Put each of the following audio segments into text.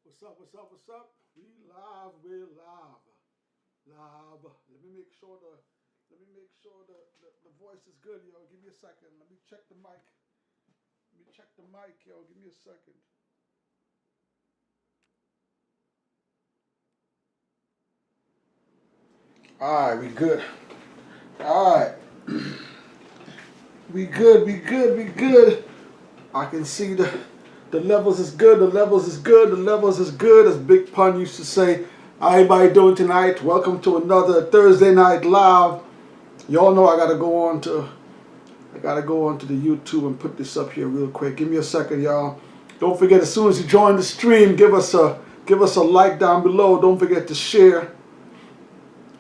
What's up, what's up, what's up? We're live. Live. Let me make sure the voice is good, yo. Give me a second. Let me check the mic. Yo. Give me a second. Alright, we good. Alright. We good. I can see the levels is good, as Big Pun used to say. How everybody doing tonight? Welcome to another Thursday night live. Y'all know I gotta go on to the YouTube and put this up here real quick. Give me a second, y'all. Don't forget, as soon as you join the stream, give us a like down below. Don't forget to share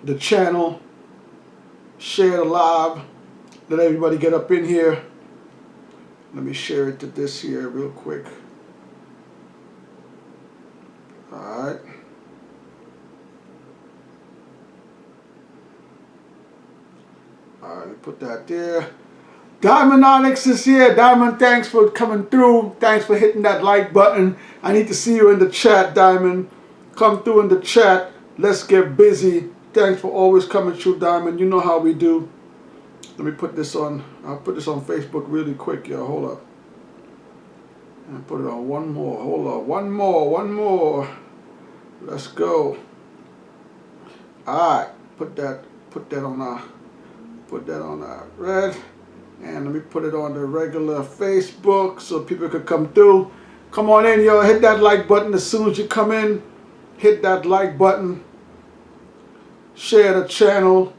the channel, share the live, let everybody get up in here. Let me share it to this here real quick. Alright. Alright, put that there. Diamond Onyx is here. Diamond, thanks for coming through. Thanks for hitting that like button. I need to see you in the chat, Diamond. Come through in the chat. Let's get busy. Thanks for always coming through, Diamond. You know how we do. Let me put this on. I'll put this on Facebook really quick, y'all. Hold up. And put it on one more. Hold up. One more. Let's go. Alright. Put that on our red. And let me put it on the regular Facebook so people could come through. Come on in, y'all. Hit that like button as soon as you come in. Hit that like button. Share the channel.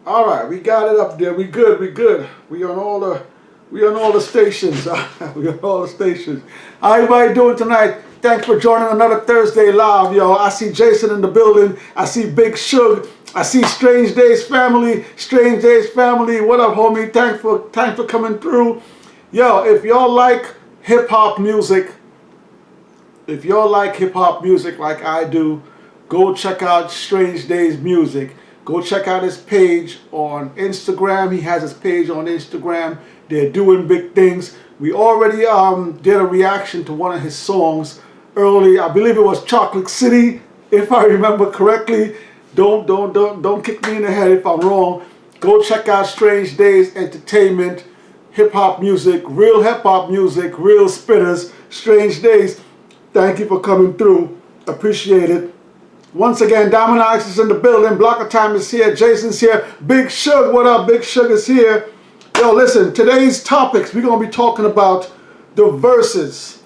Alright, we got it up there. We good. We on all the stations. We on all the stations. How everybody doing tonight? Thanks for joining another Thursday live, yo. I see Jason in the building. I see Big Suge. I see Strange Days family. What up, homie? Thanks for coming through. Yo, if y'all like hip hop music, like I do, go check out Strange Days Music. Go check out his page on Instagram. He has his page on Instagram. They're doing big things. We already did a reaction to one of his songs early. I believe it was Chocolate City, if I remember correctly. Don't kick me in the head if I'm wrong. Go check out Strange Days Entertainment, hip hop music, real spitters. Strange Days. Thank you for coming through. Appreciate it. Once again, Diamond Onyx is in the building. Blocker Time is here. Jason's here. Big Suge, what up? Big Suge is here. Yo, listen, today's topics, we're going to be talking about the Verzuz.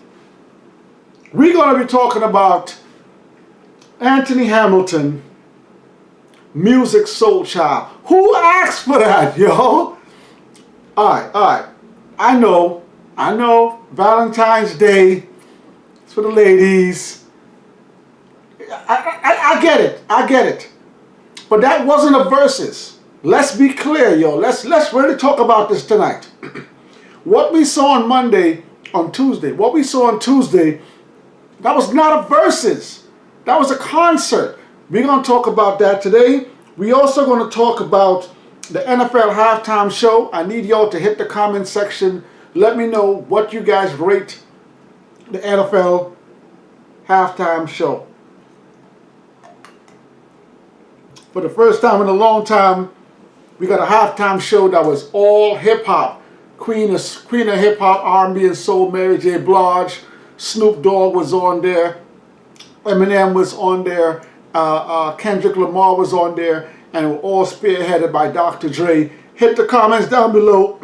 We're going to be talking about Anthony Hamilton, MUSIQ SOULCHILD. Who asked for that, yo? Alright. I know. Valentine's Day. It's for the ladies. I get it. But that wasn't a Verzuz. Let's be clear, yo. Let's really talk about this tonight. What we saw on Tuesday, that was not a Verzuz. That was a concert. We're going to talk about that today. We're also going to talk about the NFL halftime show. I need y'all to hit the comment section. Let me know what you guys rate the NFL halftime show. For the first time in a long time, we got a halftime show that was all hip-hop. Queen of hip-hop, R&B and soul, Mary J. Blige. Snoop Dogg was on there. Eminem was on there. Kendrick Lamar was on there. And were all spearheaded by Dr. Dre. Hit the comments down below.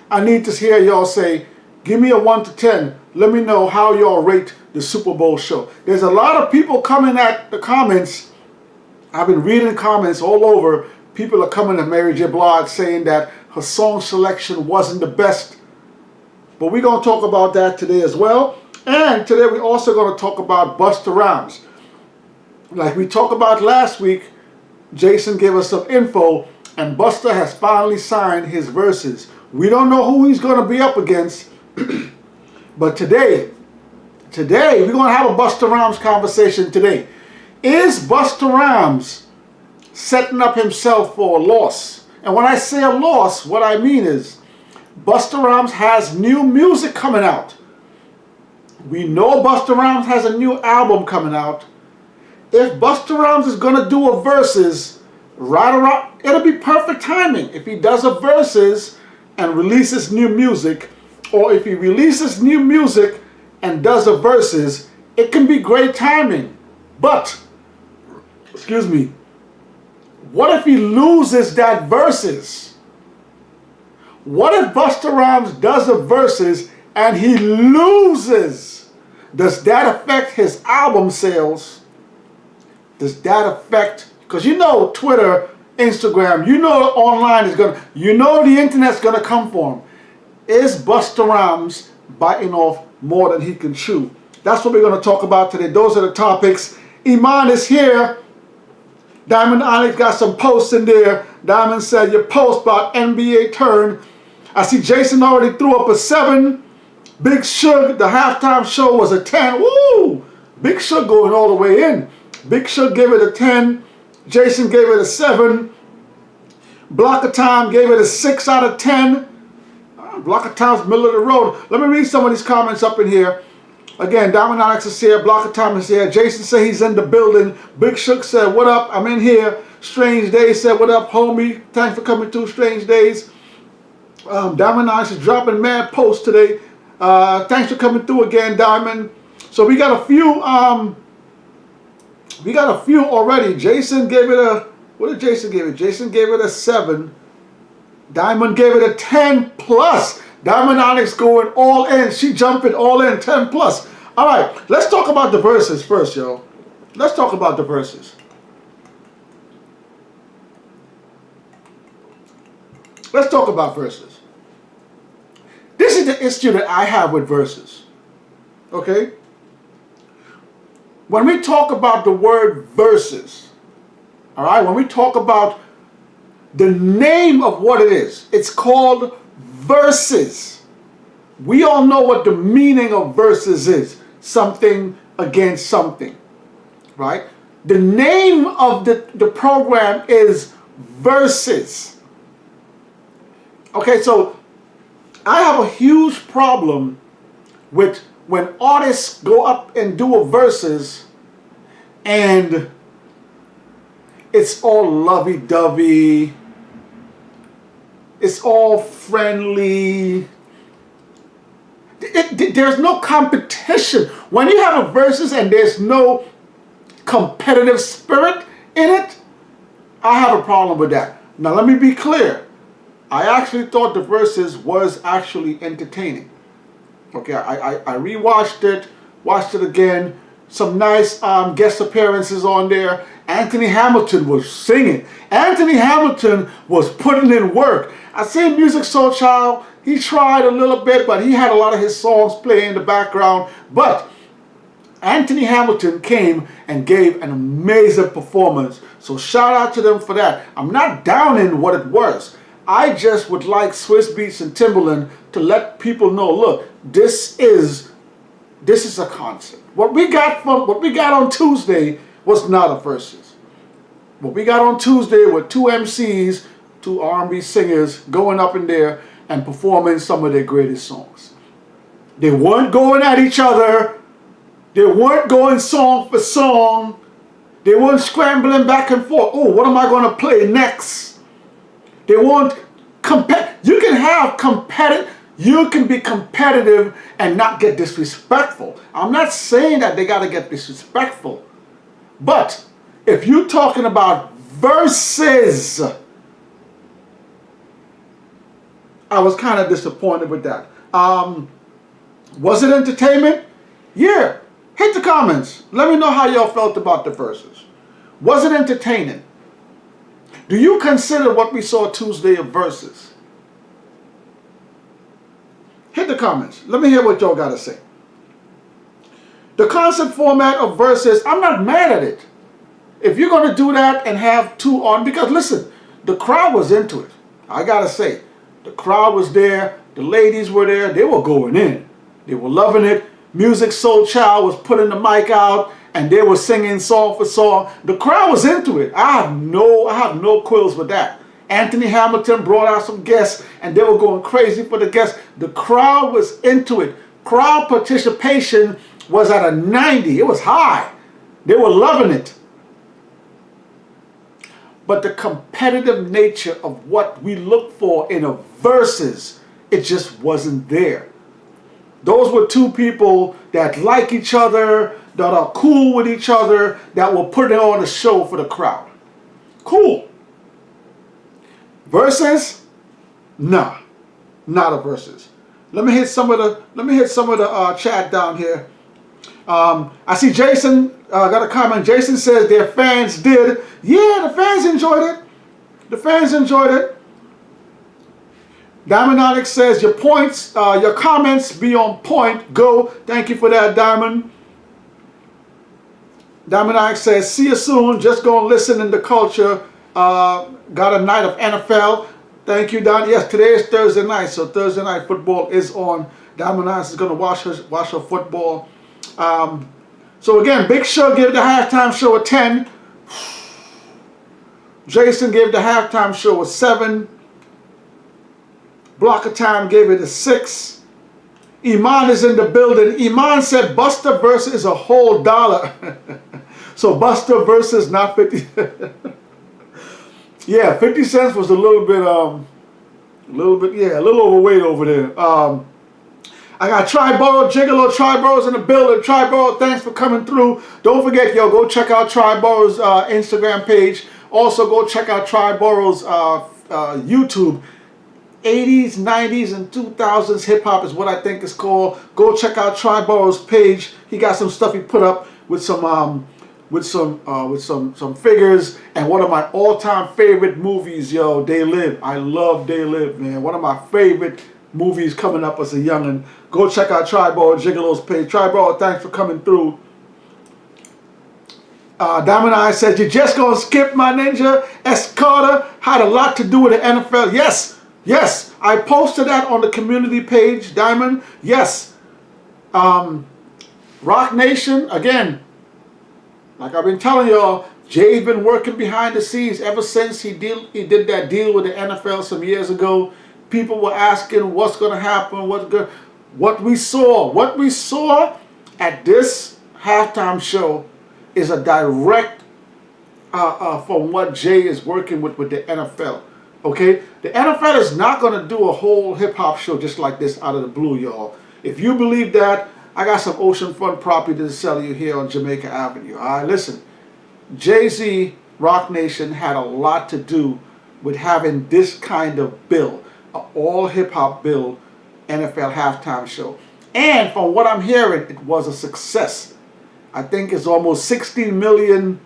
I need to hear y'all say, give me a 1 to 10. Let me know how y'all rate the Super Bowl show. There's a lot of people coming at the comments. I've been reading comments all over. People are coming to Mary J. Blige saying that her song selection wasn't the best. But we're going to talk about that today as well. And today we're also going to talk about Busta Rhymes. Like we talked about last week, Jason gave us some info, and Busta has finally signed his Verzuz. We don't know who he's going to be up against. But today we're going to have a Busta Rhymes conversation today. Is Busta Rhymes setting up himself for a loss? And when I say a loss, what I mean is Busta Rhymes has new music coming out. We know Busta Rhymes has a new album coming out. If Busta Rhymes is going to do a versus, right around, it'll be perfect timing. If he does a versus and releases new music, or if he releases new music and does a versus, it can be great timing. But, excuse me, what if he loses that versus? What if Busta Rhymes does a versus and he loses? Does that affect his album sales? Does that affect, because you know Twitter, Instagram, you know online is gonna, you know the internet's gonna come for him. Is Busta Rhymes biting off more than he can chew? That's what we're gonna talk about today. Those are the topics. Iman is here. Diamond Onyx got some posts in there. Diamond said your post about NBA turn. I see Jason already threw up a 7. Big Suge, the halftime show was a 10. Woo! Big Suge going all the way in. Big Suge gave it a 10. Jason gave it a 7. Block of Time gave it a 6 out of 10. Block of Time's middle of the road. Let me read some of these comments up in here. Again, Diamond Onyx is here. Block of Time is here. Jason said he's in the building. Big Shook said, what up? I'm in here. Strange Days said, what up, homie? Thanks for coming through, Strange Days. Diamond Onyx is dropping mad posts today. Thanks for coming through again, Diamond. So we got a few already. Jason gave it a, what did Jason give it? Jason gave it a 7. Diamond gave it a 10 plus. Diamond Onyx going all in. She jumping all in, 10 plus. All right, let's talk about the verses first, yo. Let's talk about the verses. Let's talk about verses. This is the issue that I have with verses. Okay? When we talk about the word verses, all right, when we talk about the name of what it is, it's called verses. We all know what the meaning of verses is. Something against something, right? The name of the program is Versus. Okay, so I have a huge problem with when artists go up and do a versus and it's all lovey-dovey, it's all friendly. There's no competition. When you have a versus and there's no competitive spirit in it, I have a problem with that. Now let me be clear. I actually thought the versus was actually entertaining. Okay, I rewatched it, watched it again. Some nice guest appearances on there. Anthony Hamilton was singing. Anthony Hamilton was putting in work. I seen MUSIQ SOULCHILD. He tried a little bit, but he had a lot of his songs playing in the background. But Anthony Hamilton came and gave an amazing performance. So shout out to them for that. I'm not downing what it was. I just would like Swiss Beats and Timbaland to let people know, look, this is a concert. What we got on Tuesday was not a versus. What we got on Tuesday were 2 MCs, 2 R&B singers going up in there and performing some of their greatest songs. They weren't going at each other. They weren't going song for song. They weren't scrambling back and forth. Oh, what am I going to play next? They weren't you can have you can be competitive and not get disrespectful. I'm not saying that they got to get disrespectful. But if you're talking about verses, I was kind of disappointed with that. Was it entertainment? Yeah. Hit the comments. Let me know how y'all felt about the verses. Was it entertaining? Do you consider what we saw Tuesday of verses? Hit the comments. Let me hear what y'all got to say. The concept format of verses, I'm not mad at it. If you're going to do that and have 2 on, because listen, the crowd was into it. I got to say, the crowd was there. The ladies were there. They were going in. They were loving it. MUSIQ SOULCHILD was putting the mic out and they were singing song for song. The crowd was into it. I have no quills with that. Anthony Hamilton brought out some guests, and they were going crazy for the guests. The crowd was into it. Crowd participation was at a 90. It was high. They were loving it. But the competitive nature of what we look for in a Verzuz, it just wasn't there. Those were two people that like each other, that are cool with each other, that were putting on a show for the crowd. Cool. Verzuz? Nah, not a Verzuz. Let me hit some of the chat down here. I see Jason got a comment. Jason says their fans did. Yeah, the fans enjoyed it. The fans enjoyed it. Diamond Onyx says your points, your comments be on point. Go. Thank you for that, Diamond. Diamond Onyx says see you soon. Just go and listen in the culture. Got a night of NFL. Thank you, Don. Yes, today is Thursday night, so Thursday night football is on. Diamond Onyx is going to watch her football. So again, Big Show gave the halftime show a 10. Jason gave the halftime show a 7. Block of Time gave it a 6. Iman is in the building. Iman said Busta Versus is a whole dollar. So Busta Versus not 50. Yeah, 50 cents was a little bit overweight over there. I got Triborough, Gigolo, Triborough's in the building. Triborough, thanks for coming through. Don't forget, yo, go check out Triborough's Instagram page. Also, go check out Triborough's YouTube. 80s, 90s, and 2000s hip hop is what I think it's called. Go check out Triborough's page. He got some stuff he put up with some figures, and one of my all-time favorite movies, yo, They Live. I love They Live, man. One of my favorite movies coming up as a youngin'. Go check out Triborough Gigolo's page. Triborough, thanks for coming through. Diamond Eye said, you just gonna skip my ninja? S. Carter had a lot to do with the NFL. Yes, yes. I posted that on the community page, Diamond. Yes. Roc Nation, again, like I've been telling y'all, Jay's been working behind the scenes ever since he did that deal with the NFL some years ago. People were asking what's going to happen, what we saw at this halftime show is a direct from what Jay is working with the NFL. Okay, the NFL is not going to do a whole hip hop show just like this out of the blue, y'all. If you believe that, I got some oceanfront property to sell you here on Jamaica Avenue. All right, listen. Jay-Z, Roc Nation had a lot to do with having this kind of bill, an all hip-hop bill, NFL halftime show. And from what I'm hearing, it was a success. I think it's almost 16 million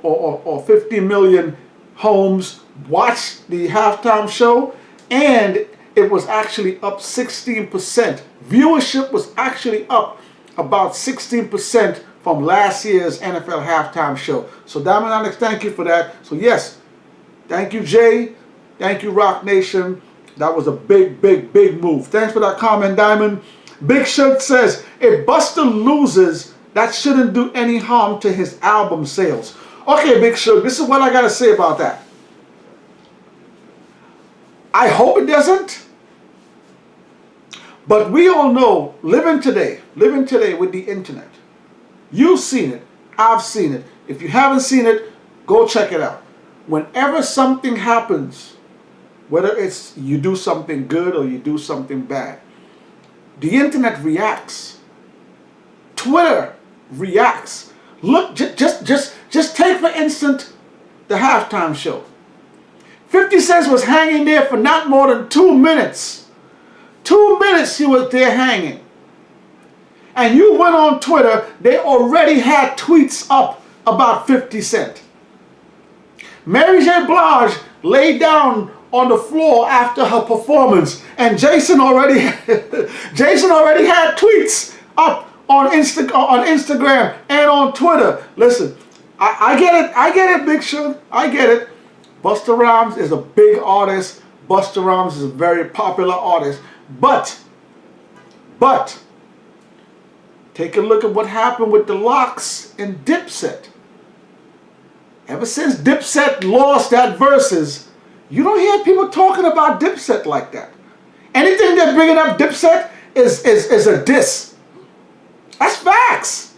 or 50 million homes watched the halftime show, and it was actually up 16%. Viewership was actually up about 16% from last year's NFL halftime show. So Diamond Onyx, thank you for that. So yes, thank you, Jay. Thank you, Roc Nation. That was a big, big, big move. Thanks for that comment, Diamond. Big Shug says, if Busta loses, that shouldn't do any harm to his album sales. Okay, Big Shug, this is what I got to say about that. I hope it doesn't. But we all know, living today with the internet, you've seen it, I've seen it. If you haven't seen it, go check it out. Whenever something happens, whether it's you do something good or you do something bad, the internet reacts. Twitter reacts. Look, just take for instance the halftime show. 50 Cent was hanging there for not more than 2 minutes. 2 minutes he was there hanging. And you went on Twitter, they already had tweets up about 50 Cent. Mary J. Blige laid down on the floor after her performance, and Jason already had tweets up on Instagram and on Twitter. Listen, I get it, Big Shug, I get it. Busta Rhymes is a big artist. Busta Rhymes is a very popular artist. But, take a look at what happened with the Locks and Dipset. Ever since Dipset lost that Verzuz, You don't hear people talking about Dipset like that. Anything they're bringing up Dipset is a diss. That's facts.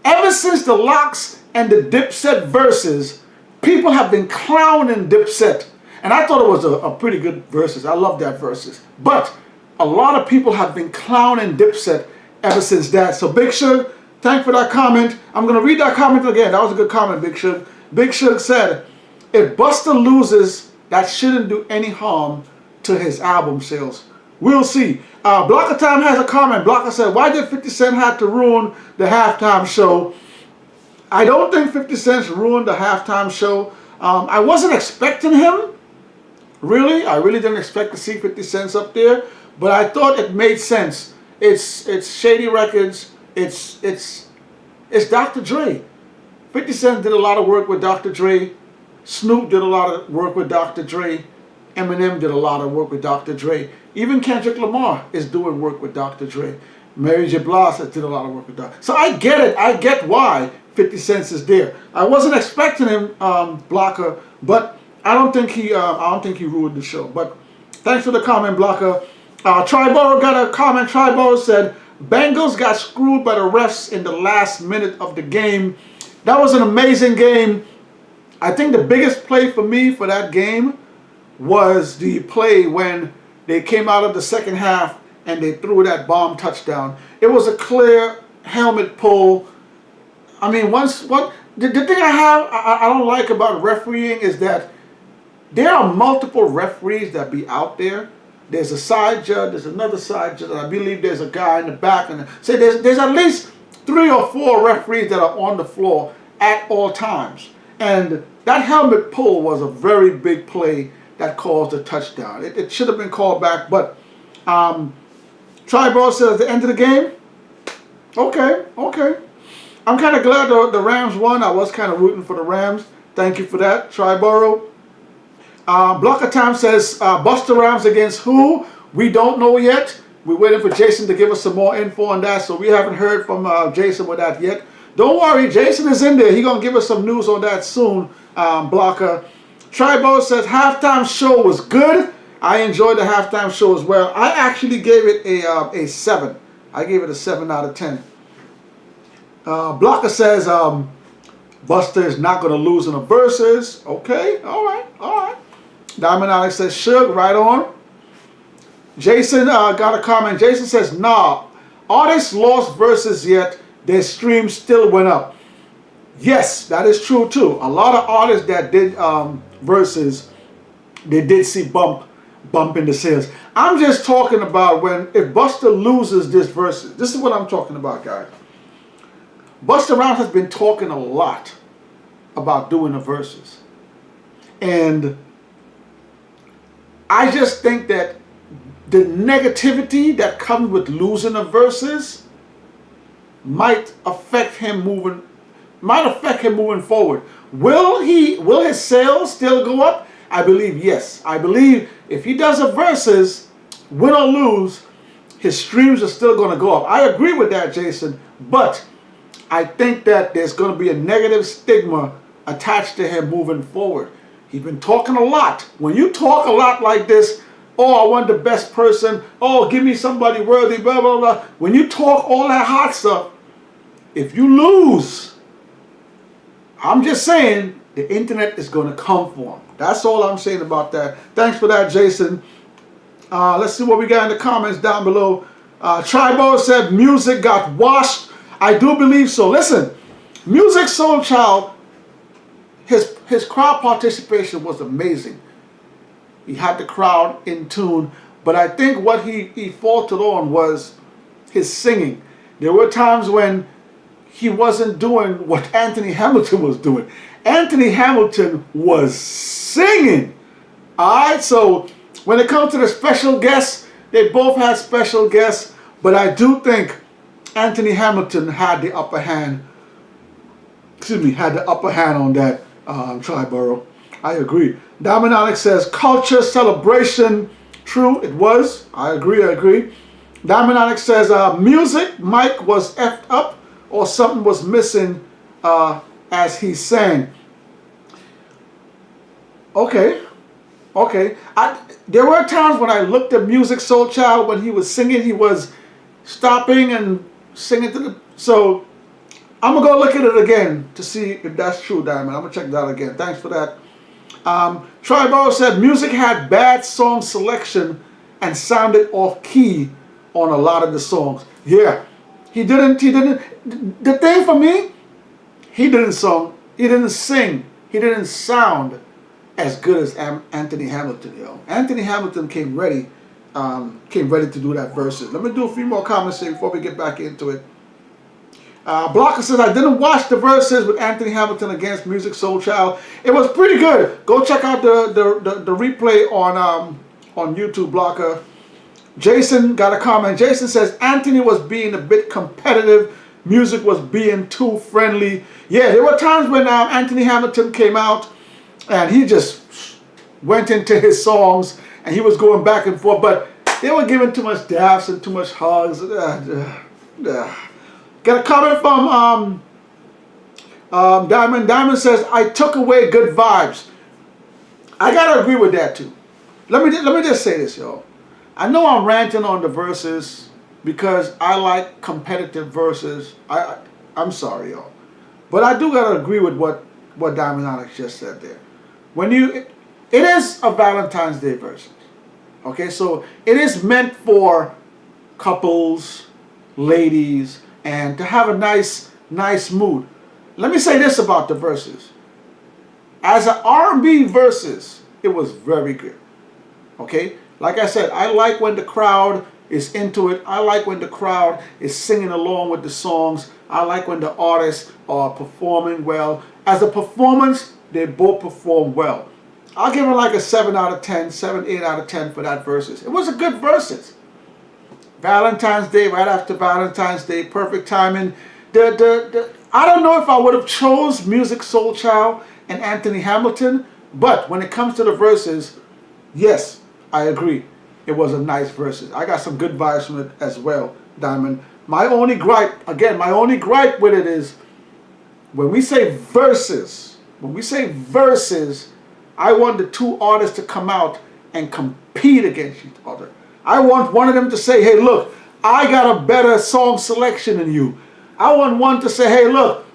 Ever since the Locks and the Dipset verses, people have been clowning Dipset. And I thought it was a pretty good verses. I love that verses. But a lot of people have been clowning Dipset ever since that. So Big Shug, thanks for that comment. I'm going to read that comment again. That was a good comment, Big Shug. Big Shug said, if Busta loses, that shouldn't do any harm to his album sales. We'll see. Blocker Time has a comment. Blocker said, why did 50 Cent have to ruin the halftime show? I don't think 50 Cent ruined the halftime show. I wasn't expecting him. Really. I really didn't expect to see 50 Cent up there. But I thought it made sense. It's Shady Records. It's Dr. Dre. 50 Cent did a lot of work with Dr. Dre. Snoop did a lot of work with Dr. Dre. Eminem did a lot of work with Dr. Dre. Even Kendrick Lamar is doing work with Dr. Dre. Mary J. Blige did a lot of work with Dr. So I get it. I get why 50 Cent is there. I wasn't expecting him, Blocker, but I don't think he ruined the show. But thanks for the comment, Blocker. Triboro got a comment. Triboro said, Bengals got screwed by the refs in the last minute of the game. That was an amazing game. I think the biggest play for me for that game was the play when they came out of the second half and they threw that bomb touchdown. It was a clear helmet pull. I mean, the thing I don't like about refereeing is that there are multiple referees that be out there. There's a side judge, there's another side judge, and I believe there's a guy in the back. And say there's at least 3 or 4 referees that are on the floor at all times. And that helmet pull was a very big play that caused a touchdown. It should have been called back, but Tribal says the end of the game. Okay. I'm kind of glad the Rams won. I was kind of rooting for the Rams. Thank you for that, Triborough. Blocker Time says Busta Rhymes against who? We don't know yet. We're waiting for Jason to give us some more info on that, so we haven't heard from Jason with that yet. Don't worry, Jason is in there. He's going to give us some news on that soon, Blocker. Tribo says halftime show was good. I enjoyed the halftime show as well. I actually gave it a 7. I gave it a 7 out of 10. Blocker says Busta is not going to lose in the verses. Okay, all right. Diamond Alex says Suge, right on. Jason got a comment. Jason says, nah, artists lost verses yet their streams still went up. Yes, that is true too. A lot of artists that did verses, they did see bump in the sales. I'm just talking about if Busta loses this verses. This is what I'm talking about, guys. Busta Rhymes has been talking a lot about doing the verses. And I just think that the negativity that comes with losing the verses might affect him moving forward. Will his sales still go up? I believe yes. I believe if he does a versus, win or lose, his streams are still going to go up. I agree with that, Jason, but I think that there's going to be a negative stigma attached to him moving forward. He's been talking a lot. When you talk a lot like this, oh, I want the best person, oh, give me somebody worthy, blah, blah, blah. When you talk all that hot stuff, if you lose, I'm just saying, the internet is going to come for him. That's all I'm saying about that. Thanks for that, Jason. Let's see what we got in the comments down below. Tribo said music got washed. I do believe so. Listen, MUSIQ SOULCHILD, his crowd participation was amazing. He had the crowd in tune, but I think what he faltered on was his singing. There were times when he wasn't doing what Anthony Hamilton was doing. Anthony Hamilton was singing. Alright, so when it comes to the special guests, they both had special guests, but I do think Anthony Hamilton had the upper hand. Had the upper hand on that Triborough. I agree. Diamond Alex says culture celebration. True, it was. I agree. Diamond Alex says music mic was effed up or something was missing as he sang. Okay. Okay. There were times when I looked at MUSIQ SOULCHILD, when he was singing, he was stopping and singing to the... So, I'm going to go look at it again to see if that's true, Diamond. I'm going to check that out again. Thanks for that. Tribal said, MUSIQ had bad song selection and sounded off key on a lot of the songs. Yeah. He didn't. The thing for me, he didn't sing, he didn't sound as good as Anthony Hamilton, yo. Anthony Hamilton came ready to do that verses. Let me do a few more comments here before we get back into it. Blocker says, I didn't watch the verses with Anthony Hamilton against MUSIQ SOULCHILD. It was pretty good. Go check out the replay on YouTube, Blocker. Jason got a comment. Jason says, Anthony was being a bit competitive. MUSIQ was being too friendly. Yeah, there were times when Anthony Hamilton came out and he just went into his songs and he was going back and forth, but they were giving too much daps and too much hugs. Got a comment from Diamond. Diamond says, I took away good vibes. I gotta agree with that too. Let me just say this, y'all. I know I'm ranting on the verses because I like competitive verses. I'm sorry, y'all, but I do gotta agree with what Diamond Onyx just said there. It is a Valentine's Day verses. Okay, so it is meant for couples, ladies, and to have a nice mood. Let me say this about the verses. As an R&B verses, it was very good. Okay, like I said, I like when the crowd is into it. I like when the crowd is singing along with the songs. I like when the artists are performing well. As a performance, they both perform well. I'll give it like a 7 out of 10, 7, 8 out of 10 for that verses. It was a good verses. Valentine's Day, right after Valentine's Day, perfect timing. I don't know if I would have chose MUSIQ SOULCHILD and Anthony Hamilton, but when it comes to the verses, yes, I agree. It was a nice verses. I got some good vibes from it as well, Diamond. My only gripe with it is when we say verses, I want the two artists to come out and compete against each other. I want one of them to say, hey, look, I got a better song selection than you. I want one to say, hey, look,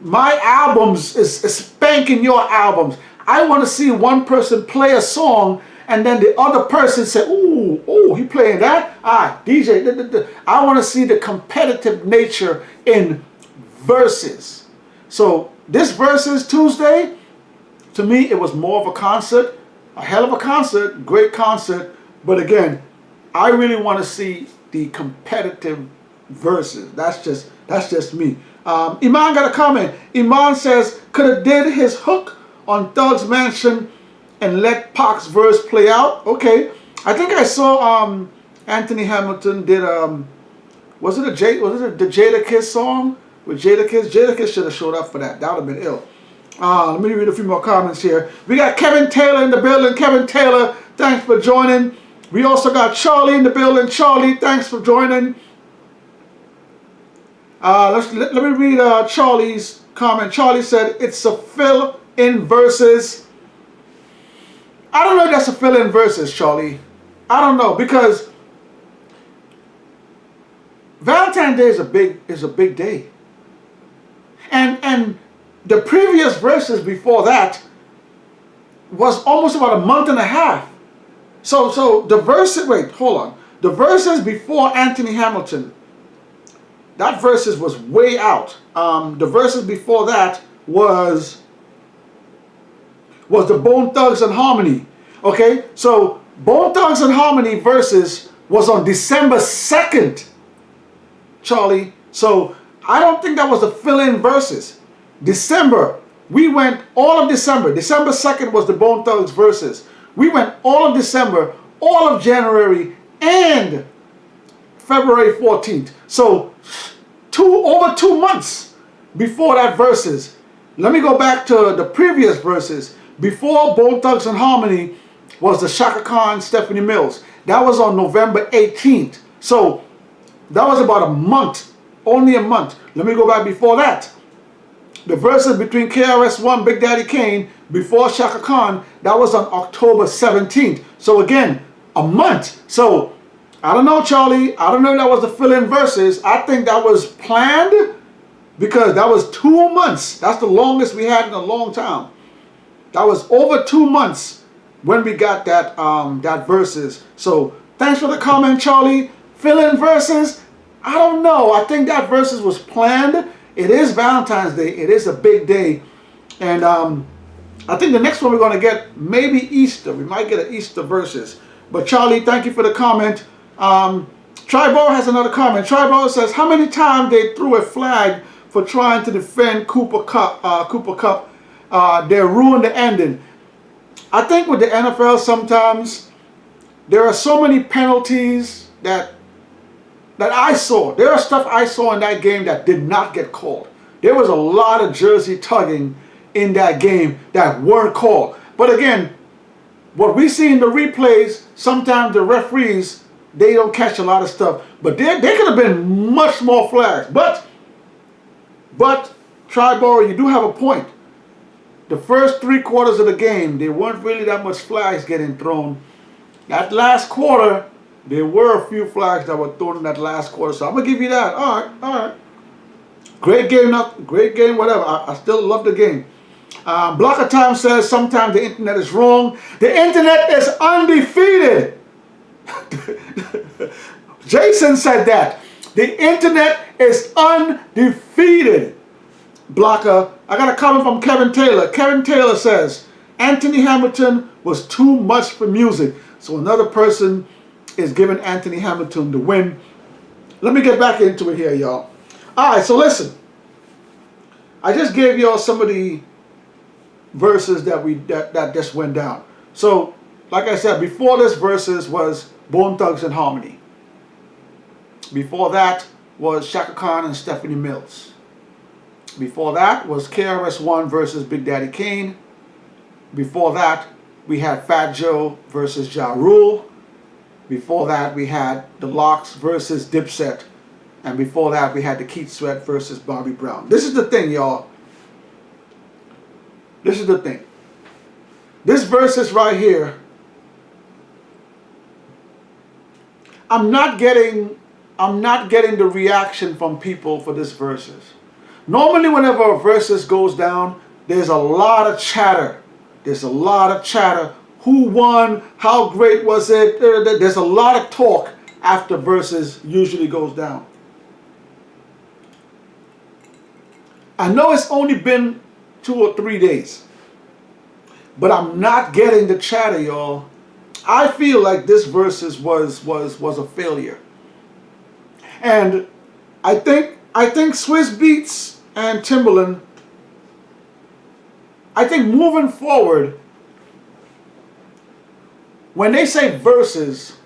my albums is spanking your albums. I want to see one person play a song and then the other person say, ooh, he playing that? DJ. I want to see the competitive nature in verses. So this Versus Tuesday, to me, it was more of a concert, a hell of a concert, great concert. But again, I really want to see the competitive verses. That's just me. Iman got a comment. Iman says, could have did his hook on Thug's Mansion and let Pac's verse play out. Okay, I think I saw Anthony Hamilton did was it the Jadakiss song with Jadakiss? Jadakiss should have showed up for that. That would have been ill. Let me read a few more comments here. We got Kevin Taylor in the building. Kevin Taylor, thanks for joining. We also got Charlie in the building. Charlie, thanks for joining. Let me read Charlie's comment. Charlie said, it's a fill-in verses. I don't know if that's a fill-in verses, Charlie. I don't know, because Valentine's Day is a big day. And the previous verses before that was almost about a month and a half. So the verses, wait, hold on. The verses before Anthony Hamilton, that verses was way out. The verses before that was the Bone Thugs and Harmony. Okay, so Bone Thugs and Harmony verses was on December 2nd, Charlie. So I don't think that was the fill-in verses. December, we went all of December. December 2nd was the Bone Thugs verses. We went all of December, all of January, and February 14th. So over 2 months before that verses. Let me go back to the previous verses. Before Bone Thugs and Harmony was the Shaka Khan, Stephanie Mills. That was on November 18th. So that was about a month, only a month. Let me go back before that. The verses between KRS-One, Big Daddy Kane, before Shaka Khan, that was on October 17th. So again, a month. So I don't know, Charlie. I don't know if that was the fill-in verses. I think that was planned because that was 2 months. That's the longest we had in a long time. That was over 2 months when we got that that verses. So thanks for the comment, Charlie. Fill-in verses. I don't know. I think that verses was planned. It is Valentine's Day. It is a big day. And I think the next one we're going to get maybe Easter. We might get an Easter verses. But Charlie, thank you for the comment. Tribal has another comment. Tribal says, how many times they threw a flag for trying to defend Cooper Cup? They ruined the ending. I think with the NFL sometimes there are so many penalties that I saw. There are stuff I saw in that game that did not get called. There was a lot of jersey tugging in that game that weren't called. But again, what we see in the replays, sometimes the referees, they don't catch a lot of stuff. But there could have been much more flags. But Triborough, you do have a point. The first 3 quarters of the game, there weren't really that much flags getting thrown. That last quarter, there were a few flags that were thrown in that last quarter. So I'm going to give you that. All right. Great game, whatever. I still love the game. Blocker Time says sometimes the internet is wrong. The internet is undefeated. Jason said that. The internet is undefeated. Blocker, I got a comment from Kevin Taylor. Kevin Taylor says, Anthony Hamilton was too much for music. So another person is giving Anthony Hamilton the win. Let me get back into it here, y'all. All right, so listen. I just gave y'all some of the verses that just went down. So, like I said, before this verses was Bone Thugs and Harmony. Before that was Shaka Khan and Stephanie Mills. Before that was KRS-One versus Big Daddy Kane. Before that, we had Fat Joe versus Ja Rule. Before that, we had the Lox versus Dipset. And before that, we had the Keith Sweat versus Bobby Brown. This is the thing, y'all. This is the thing. This versus right here, I'm not getting the reaction from people for this versus. Normally, whenever a versus goes down, there's a lot of chatter. There's a lot of chatter. Who won? How great was it? There's a lot of talk after versus usually goes down. I know it's only been 2 or 3 days, but I'm not getting the chatter, y'all. I feel like this versus was a failure, and I think Swizz Beatz and Timbaland, I think moving forward, when they say verses,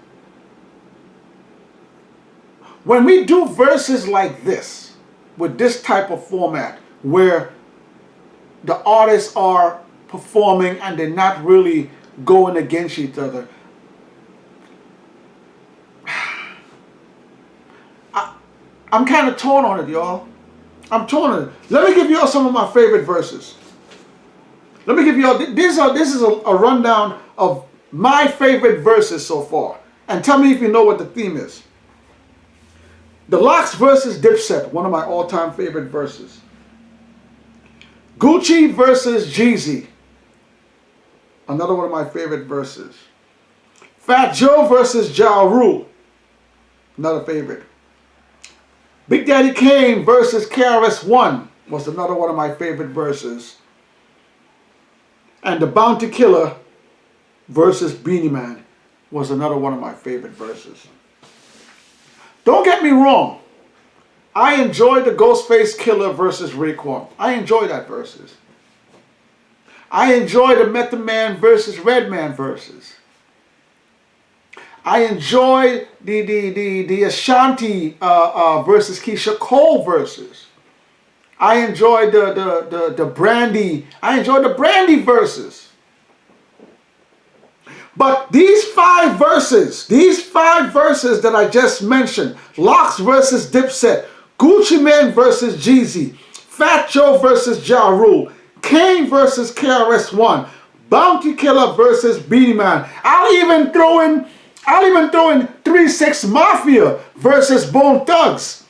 when we do verses like this, with this type of format, where the artists are performing and they're not really going against each other, I'm kind of torn on it, y'all. I'm torn on it. Let me give y'all some of my favorite verses. Let me give y'all, this is a rundown of my favorite verses so far. And tell me if you know what the theme is. The Lox versus Dipset, one of my all-time favorite verses. Gucci versus Jeezy, another one of my favorite verses. Fat Joe versus Ja Rule, another favorite. Big Daddy Kane versus KRS-One was another one of my favorite verses. And the Bounty Killer versus Beanie Man was another one of my favorite verses. Don't get me wrong. I enjoyed the Ghostface Killer versus Raekwon. I enjoy that versus. I enjoy the Method Man versus Redman versus. I enjoy the Ashanti versus Keisha Cole versus. I enjoy the Brandy. I enjoy the Brandy verses. But these five verses that I just mentioned, Lox versus Dipset, Gucci Mane versus Jeezy, Fat Joe versus Ja Rule, Kane versus KRS-One, Bounty Killer versus Beenie Man. I'll even throw in 3 6 Mafia versus Bone Thugs.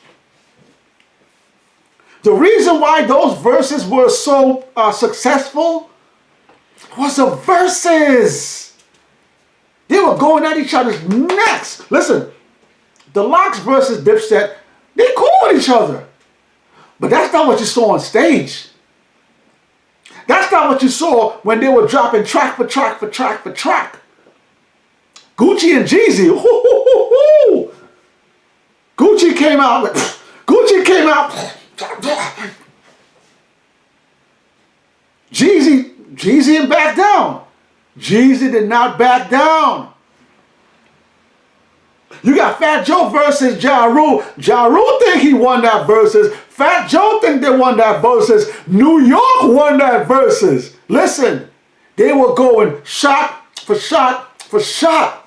The reason why those verses were so successful was the verses. They were going at each other's necks. Listen, the Lox versus Dipset, they cool with each other. But that's not what you saw on stage. That's not what you saw when they were dropping track for track for track for track. Gucci and Jeezy, Gucci came out. Jeezy didn't back down. Jeezy did not back down. You got Fat Joe versus Ja Rule. Ja Rule think he won that versus. Fat Joe think they won that versus. New York won that versus. Listen, they were going shot for shot for shot.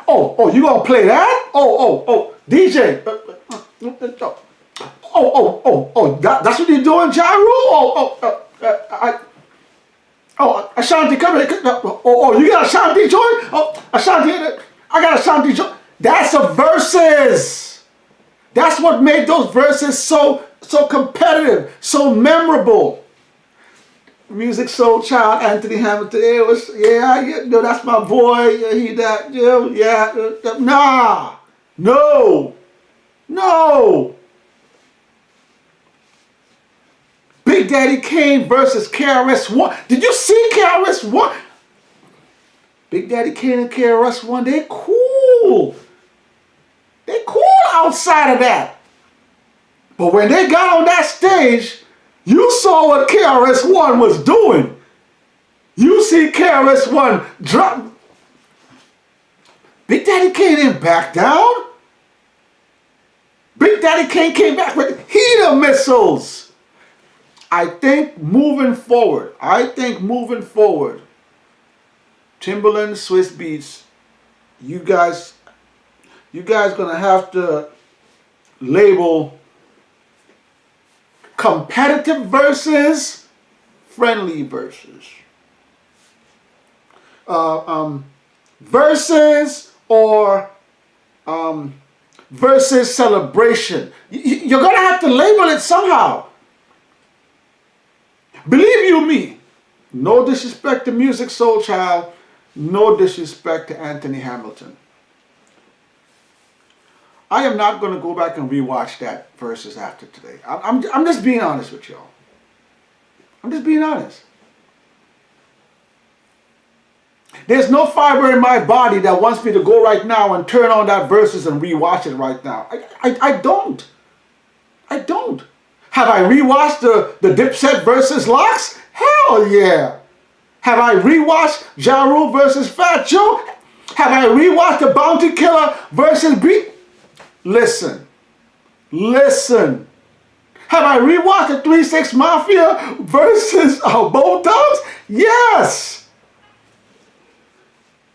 Oh, you gonna play that? Oh, DJ. That's what you're doing, Ja Rule? Ashanti, come here. You got Ashanti joint? Ashanti, I got Ashanti joint. That's a versus. That's what made those verses so competitive, so memorable. MUSIQ SOULCHILD, Anthony Hamilton. That's my boy. No. Big Daddy Kane versus KRS-One. Did you see KRS-One? Big Daddy Kane and KRS-One, they cool. They cool outside of that. But when they got on that stage, you saw what KRS-One was doing. You see KRS-One drop. Big Daddy Kane didn't back down. Big Daddy Kane came back with heater missiles. I think moving forward, Timberland, Swiss Beats, you guys gonna have to label competitive versus friendly versus. Versus or versus celebration. You're gonna have to label it somehow. Believe you me, no disrespect to MUSIQ SOULCHILD, no disrespect to Anthony Hamilton. I am not going to go back and rewatch that versus after today. I'm just being honest with y'all. I'm just being honest. There's no fiber in my body that wants me to go right now and turn on that versus and rewatch it right now. I don't. Have I rewatched the Dipset versus Lox? Hell yeah. Have I rewatched Ja Rule versus Fat Joe? Have I rewatched the Bounty Killer versus Beat? Listen. Have I rewatched the 3 6 Mafia versus Bone Thugs? Yes.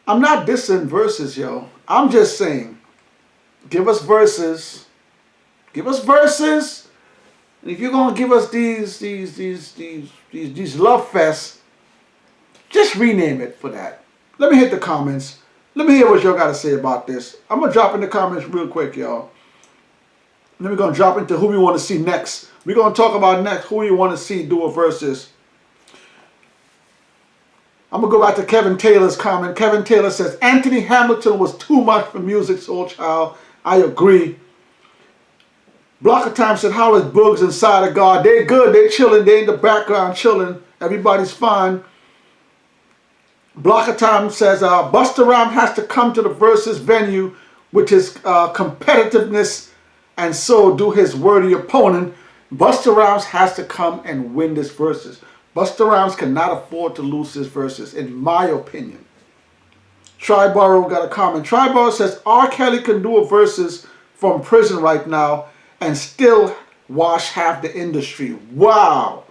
I'm not dissing verses, yo. I'm just saying, give us verses. And if you're gonna give us these love fests, just rename it for that. Let me hit the comments. Let me hear what y'all got to say about this. I'm gonna drop in the comments real quick, y'all. Then we're gonna drop into who we want to see next. We're gonna talk about next who we want to see do a versus. I'm gonna go back to Kevin Taylor's comment. Kevin Taylor says Anthony Hamilton was too much for MUSIQ SOULCHILD. I agree. Block of Time said, how is Boogs inside of God? They're good, they're chilling, they're in the background chilling. Everybody's fine. Block of Time says, Busta Rhymes has to come to the versus venue with his competitiveness and so do his worthy opponent. Busta Rhymes has to come and win this versus. Busta Rhymes cannot afford to lose this versus, in my opinion. Triborough got a comment. Triborough says, R. Kelly can do a versus from prison right now and still wash half the industry. Wow.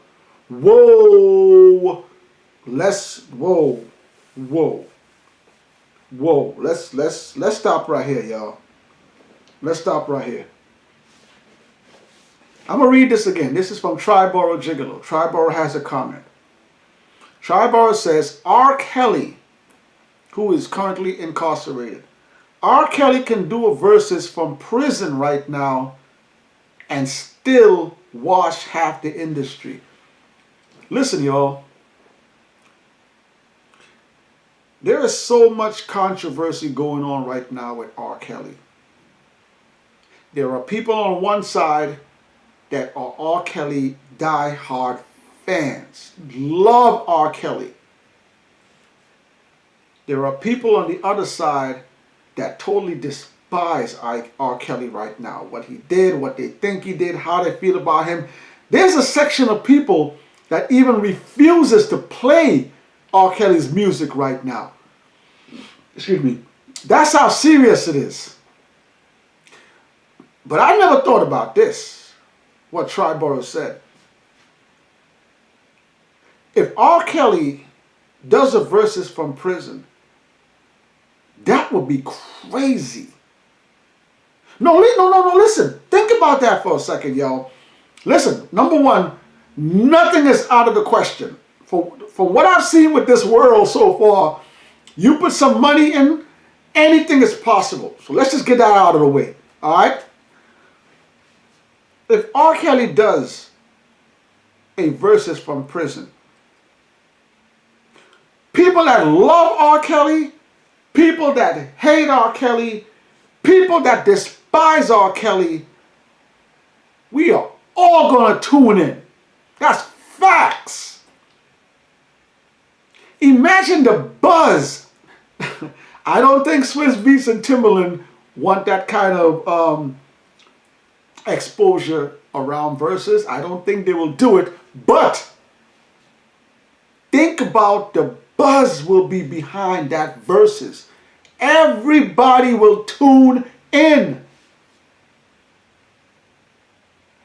Whoa. Whoa. Let's stop right here, y'all. Let's stop right here. I'm going to read this again. This is from Triborough Gigolo. Triborough has a comment. Triborough says, R. Kelly, who is currently incarcerated, R. Kelly can do a verses from prison right now and still wash half the industry. Listen, y'all. There is so much controversy going on right now with R. Kelly. There are people on one side that are R. Kelly die-hard fans, love R. Kelly. There are people on the other side that totally despise R. Kelly right now. What he did, what they think he did, how they feel about him. There's a section of people that even refuses to play R. Kelly's music right now. Excuse me. That's how serious it is. But I never thought about this, what Triborough said. If R. Kelly does a verses from prison, that would be crazy. No, listen. Think about that for a second, y'all. Listen, number one, nothing is out of the question. From what I've seen with this world so far, you put some money in, anything is possible. So let's just get that out of the way, all right? If R. Kelly does a verses from prison, people that love R. Kelly, people that hate R. Kelly, people that despise R. Kelly, we are all going to tune in. That's facts. Imagine the buzz. I don't think Swiss Beats and Timbaland want that kind of exposure around verses. I don't think they will do it. But think about the buzz will be behind that verses. Everybody will tune in.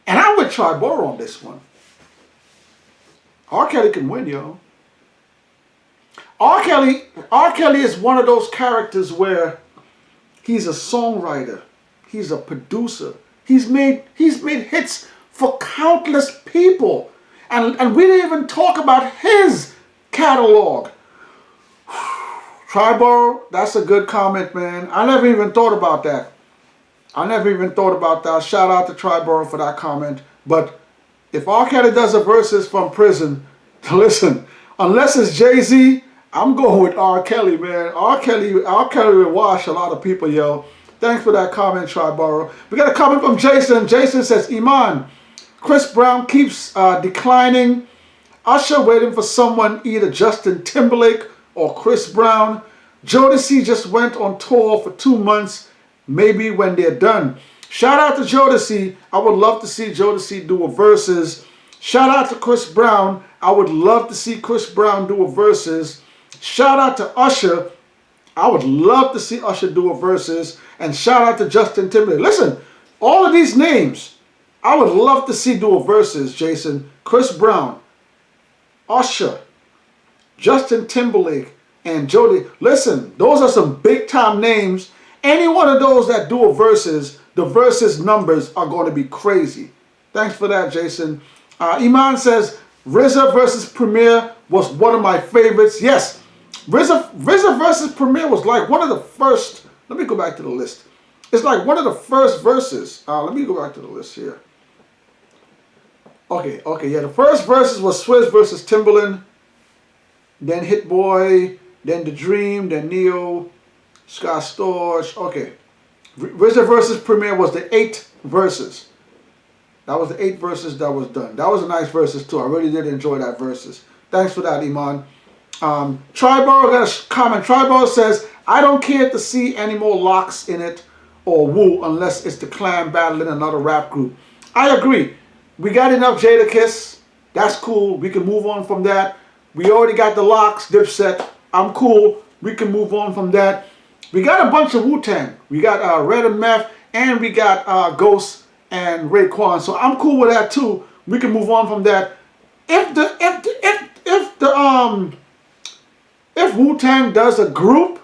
And I would Triborough on this one. R. Kelly can win, yo. R. Kelly is one of those characters where he's a songwriter, he's a producer, he's made hits for countless people, and we didn't even talk about his catalog. Triborough, that's a good comment, man. I never even thought about that. Shout out to Triborough for that comment. But if R. Kelly does a verses from prison, listen, unless it's Jay-Z, I'm going with R. Kelly, man. R. Kelly will wash a lot of people, yo. Thanks for that comment, Triborough. We got a comment from Jason. Jason says, Iman, Chris Brown keeps declining. Usher waiting for someone, either Justin Timberlake or Chris Brown. Jodeci just went on tour for 2 months. Maybe when they're done. Shout out to Jodeci. I would love to see Jodeci do a verses. Shout out to Chris Brown. I would love to see Chris Brown do a verses. Shout out to Usher. I would love to see Usher do a verses. And shout out to Justin Timberlake. Listen, all of these names, I would love to see do a verses, Jason. Chris Brown, Usher, Justin Timberlake, and Jody. Listen, those are some big time names. Any one of those that do a verses, the verses numbers are going to be crazy. Thanks for that, Jason. Iman says, RZA versus Premier was one of my favorites. Yes, RZA versus Premier was like one of the first. Let me go back to the list. It's like one of the first verses. Let me go back to the list here. Okay, yeah. The first verses was Swizz versus Timbaland, then Hit Boy, then The Dream, then Neo, Scott Storch. Okay, RZA versus Premier was the 8 verses. That was the 8 verses that was done. That was a nice verses too. I really did enjoy that verses. Thanks for that, Iman. Triborough got a comment. Triborough says, I don't care to see any more locks in it or Wu unless it's the Clan battling another rap group. I agree. We got enough Jadakiss. That's cool. We can move on from that. We already got the locks, Dipset. I'm cool. We can move on from that. We got a bunch of Wu-Tang. We got Red and Meth, and we got Ghost and Raekwon. So I'm cool with that too. We can move on from that. If Wu-Tang does a group,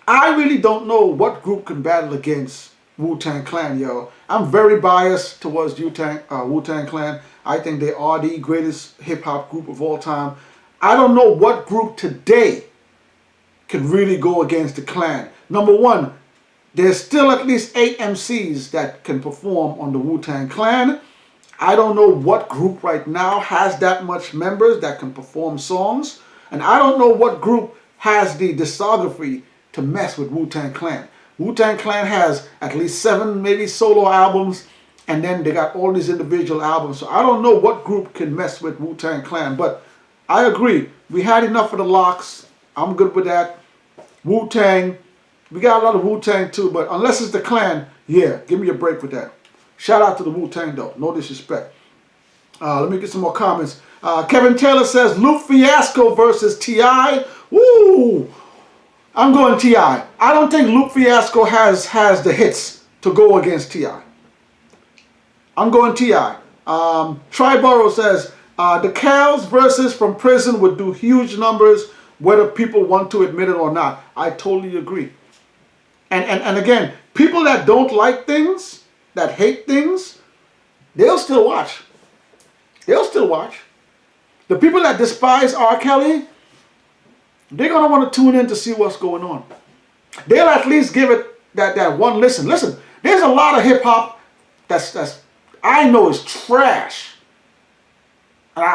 I really don't know what group can battle against Wu-Tang Clan, yo. I'm very biased towards Wu-Tang Clan. I think they are the greatest hip-hop group of all time. I don't know what group today can really go against the Clan. Number one, there's still at least 8 MCs that can perform on the Wu-Tang Clan. I don't know what group right now has that much members that can perform songs. And I don't know what group has the discography to mess with Wu-Tang Clan. Wu-Tang Clan has at least 7 maybe solo albums, and then they got all these individual albums. So I don't know what group can mess with Wu-Tang Clan, but I agree. We had enough of the Locks. I'm good with that. Wu-Tang, we got a lot of Wu-Tang too, but unless it's the Clan, yeah, give me a break with that. Shout out to the Wu-Tang though, no disrespect. Let me get some more comments. Kevin Taylor says, Luke Fiasco versus T.I. Woo! I'm going T.I. I don't think Luke Fiasco has the hits to go against T.I. I'm going T.I. Triborough says, the Cals versus From Prison would do huge numbers whether people want to admit it or not. I totally agree. And again, people that don't like things, that hate things, they'll still watch. They'll still watch. The people that despise R. Kelly, they're going to want to tune in to see what's going on. They'll at least give it that one listen. Listen, there's a lot of hip-hop that's I know is trash. And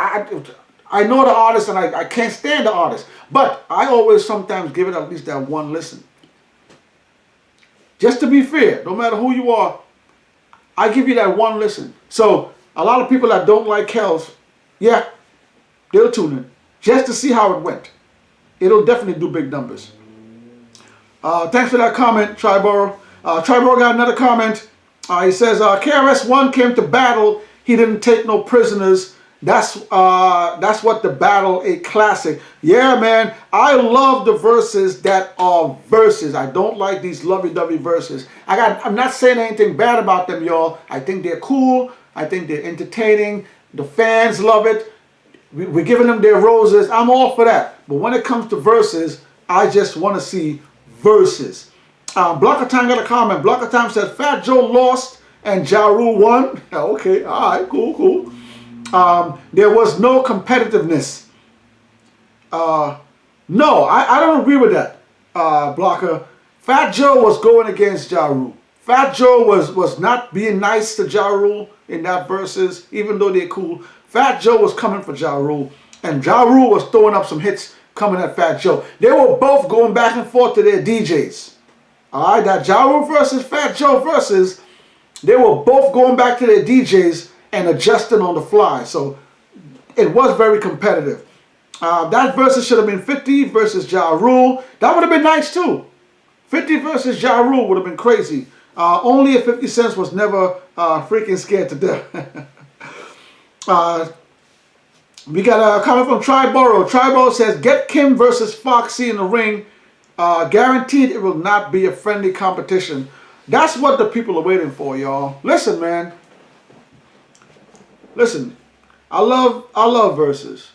I know the artist and I can't stand the artist. But I always sometimes give it at least that one listen. Just to be fair, no matter who you are, I give you that one listen. So a lot of people that don't like Kells, yeah, they'll tune in just to see how it went. It'll definitely do big numbers. Thanks for that comment, Triborough. Triborough got another comment. He says, KRS-One came to battle. He didn't take no prisoners. That's what the battle a classic. Yeah, man. I love the verses that are verses. I don't like these lovey-dovey verses. I'm not saying anything bad about them, y'all. I think they're cool. I think they're entertaining. The fans love it. We're giving them their roses. I'm all for that. But when it comes to verses, I just want to see verses. Block of Time got a comment. Block of Time said Fat Joe lost and Ja Rule won. Okay, all right, cool. There was no competitiveness. No, I don't agree with that, Blocker. Fat Joe was going against Ja Rule. Fat Joe was not being nice to Ja Rule in that verses, even though they're cool. Fat Joe was coming for Ja Rule, and Ja Rule was throwing up some hits coming at Fat Joe. They were both going back and forth to their DJs. All right, that Ja Rule versus Fat Joe versus, they were both going back to their DJs and adjusting on the fly. So it was very competitive. That versus should have been 50 versus Ja Rule. That would have been nice too. 50 versus Ja Rule would have been crazy. Only if 50 Cent was never freaking scared to death. We got a comment from Triborough. Triborough says, get Kim versus Foxy in the ring. Guaranteed it will not be a friendly competition. That's what the people are waiting for, y'all. Listen, man. Listen, I love verses.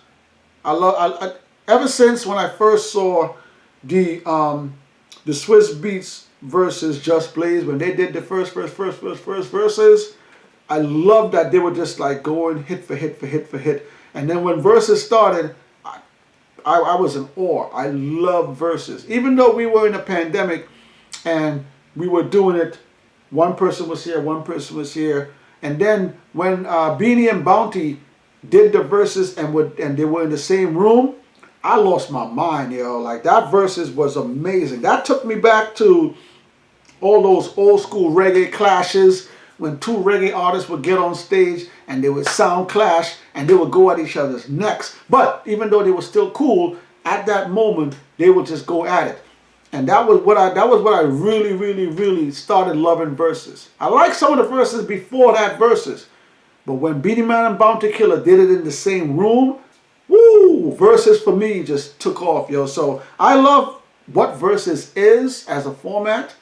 Ever since when I first saw the Swiss Beats versus Just Blaze, when they did the first verses, I love that they were just like going hit for hit. And then when verses started, I was in awe. I love verses. Even though we were in a pandemic and we were doing it, one person was here, one person was here. And then when Beanie and Bounty did the verses and they were in the same room, I lost my mind, yo. Like, that verses was amazing. That took me back to all those old school reggae clashes when two reggae artists would get on stage and they would sound clash and they would go at each other's necks. But even though they were still cool, at that moment they would just go at it. And that was what I really started loving verses. I like some of the verses before that verses. But when Beanie Man and Bounty Killer did it in the same room, woo, verses for me just took off, yo. So I love what verses is as a format.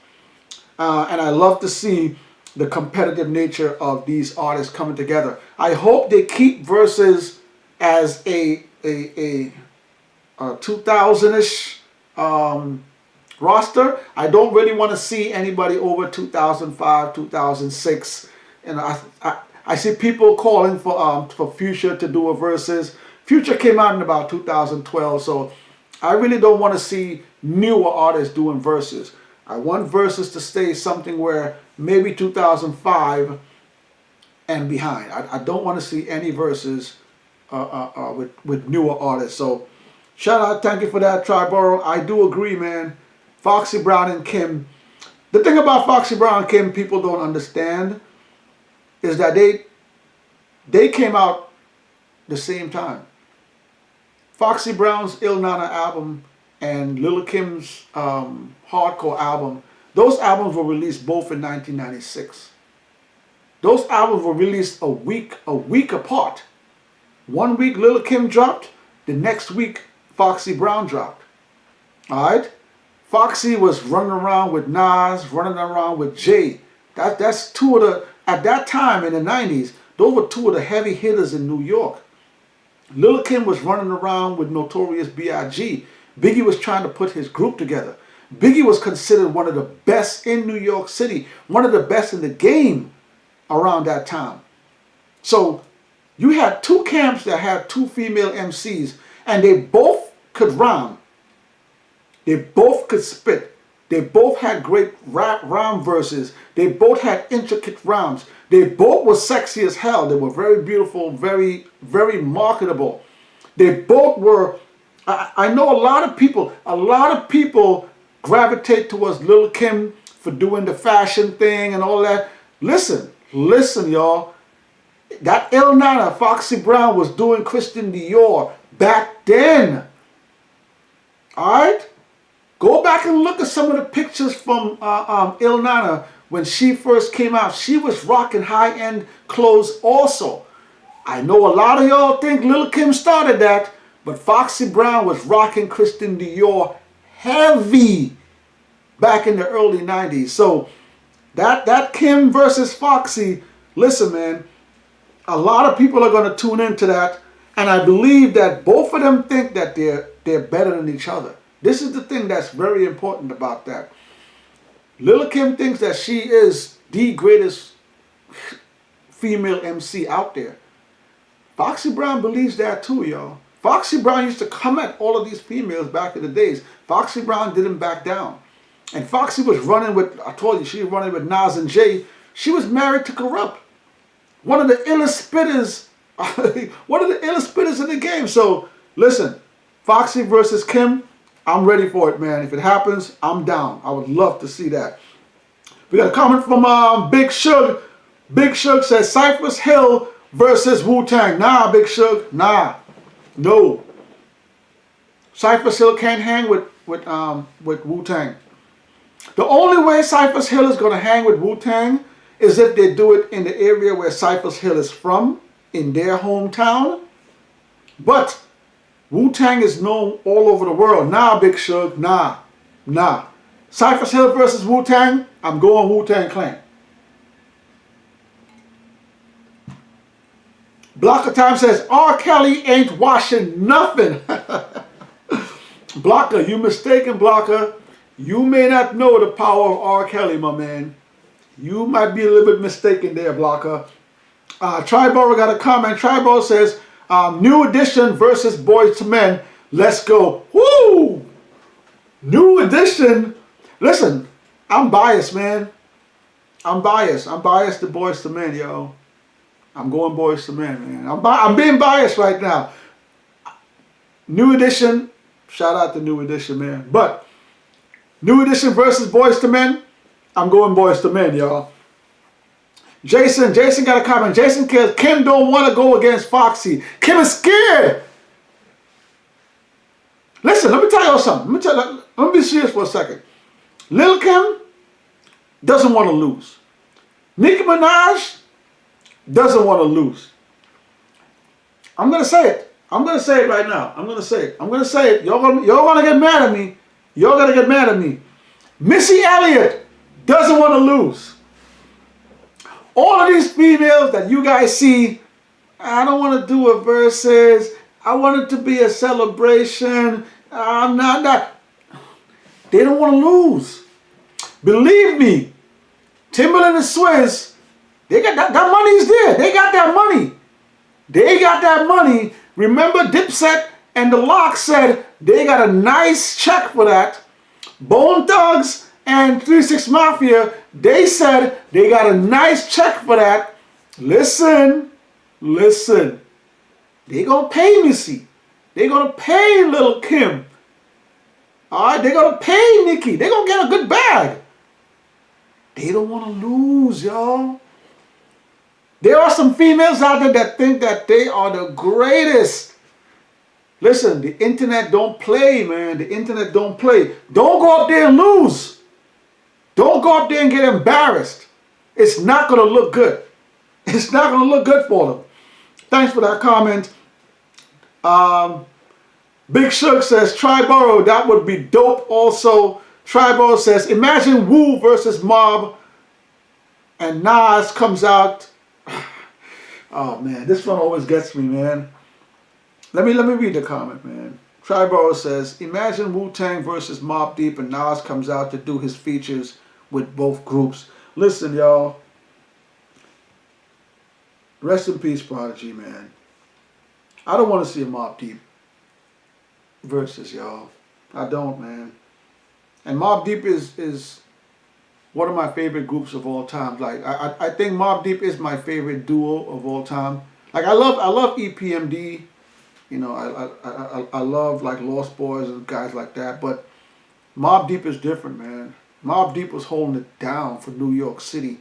And I love to see the competitive nature of these artists coming together. I hope they keep verses as a 2000-ish roster. I don't really want to see anybody over 2005, 2006. And I see people calling for Future to do a Verzuz. Future came out in about 2012, so I really don't want to see newer artists doing Verzuz. I want Verzuz to stay something where maybe 2005 and behind. I don't want to see any Verzuz with newer artists. So shout out, thank you for that, Triborough. I do agree, man. Foxy Brown and Kim. The thing about Foxy Brown and Kim people don't understand is that they came out the same time. Foxy Brown's Il Nana album and Lil' Kim's Hardcore album, those albums were released both in 1996. Those albums were released a week apart. 1 week Lil' Kim dropped, the next week Foxy Brown dropped. Alright? Foxy was running around with Nas, running around with Jay. That's two of the, at that time in the 90s, those were two of the heavy hitters in New York. Lil' Kim was running around with Notorious B.I.G. Biggie was trying to put his group together. Biggie was considered one of the best in New York City, one of the best in the game around that time. So you had two camps that had two female MCs, and they both could rhyme. They both could spit. They both had great rhyme verses. They both had intricate rhymes. They both were sexy as hell. They were very beautiful, very, very marketable. They both were, I know a lot of people gravitate towards Lil' Kim for doing the fashion thing and all that. Listen, y'all. That Il Nana, Foxy Brown was doing Christian Dior back then. Alright? Go back and look at some of the pictures from Il Nana when she first came out. She was rocking high-end clothes also. I know a lot of y'all think Lil' Kim started that, but Foxy Brown was rocking Christian Dior heavy back in the early 90s. So that Kim versus Foxy, listen, man, a lot of people are going to tune into that, and I believe that both of them think that they're better than each other. This is the thing that's very important about that. Lil' Kim thinks that she is the greatest female MC out there. Foxy Brown believes that too, y'all. Foxy Brown used to come at all of these females back in the days. Foxy Brown didn't back down. And Foxy was running with, I told you, she was running with Nas and Jay. She was married to Corrupt. One of the illest spitters, one of the illest spitters in the game. So, listen, Foxy versus Kim, I'm ready for it, man. If it happens, I'm down. I would love to see that. We got a comment from Big Shug. Big Shug says, Cypress Hill versus Wu-Tang. Nah, Big Shug, nah. No. Cypress Hill can't hang with Wu-Tang. The only way Cypress Hill is going to hang with Wu-Tang is if they do it in the area where Cypress Hill is from, in their hometown. But Wu-Tang is known all over the world. Nah, Big Shug, nah. Cypress Hill versus Wu-Tang, I'm going Wu-Tang Clan. Blocker Time says, R. Kelly ain't washing nothing. Blocker, you mistaken, Blocker. You may not know the power of R. Kelly, my man. You might be a little bit mistaken there, Blocker. Triborough got a comment. Triborough says, New Edition versus Boys to Men. Let's go. Woo! New Edition. Listen, I'm biased, man. I'm biased to Boys to Men, yo. I'm going Boys to Men, man. I'm being biased right now. New Edition. Shout out to New Edition, man. But New Edition versus Boys to Men. I'm going Boys to Men, y'all. Jason got a comment. Jason says, Kim don't want to go against Foxy. Kim is scared. Listen, let me tell y'all something. Let me be serious for a second. Lil' Kim doesn't want to lose. Nicki Minaj doesn't want to lose. I'm going to say it. I'm going to say it right now. I'm going to say it. Y'all gonna get mad at me. Y'all going to get mad at me. Missy Elliott doesn't want to lose. All of these females that you guys see, I don't want to do a Verzuz. I want it to be a celebration. I'm not. They don't want to lose. Believe me, Timberland and Swizz, they got that money's there. They got that money. They got that money. Remember, Dipset and The Lock said they got a nice check for that. Bone Thugs and 3-6 Mafia, they said they got a nice check for that. Listen. They gonna pay Missy. They gonna pay Lil' Kim. Alright, they gonna pay Nicki. They gonna get a good bag. They don't wanna lose, y'all. There are some females out there that think that they are the greatest. Listen, the internet don't play, man. The internet don't play. Don't go up there and lose. Don't go up there and get embarrassed. It's not going to look good. It's not going to look good for them. Thanks for that comment. Big Shook says, Triborough, that would be dope also. Triborough says, imagine Wu versus Mob and Nas comes out. Oh man, this one always gets me, man. Let me read the comment, man. Triborough says, imagine Wu-Tang versus Mobb Deep and Nas comes out to do his features with both groups. Listen, y'all. Rest in peace, Prodigy, man. I don't want to see a Mobb Deep versus, y'all. I don't, man. And Mobb Deep is one of my favorite groups of all time. Like I think Mobb Deep is my favorite duo of all time. Like I love EPMD. You know, I love like Lost Boys and guys like that. But Mobb Deep is different, man. Mobb Deep was holding it down for New York City,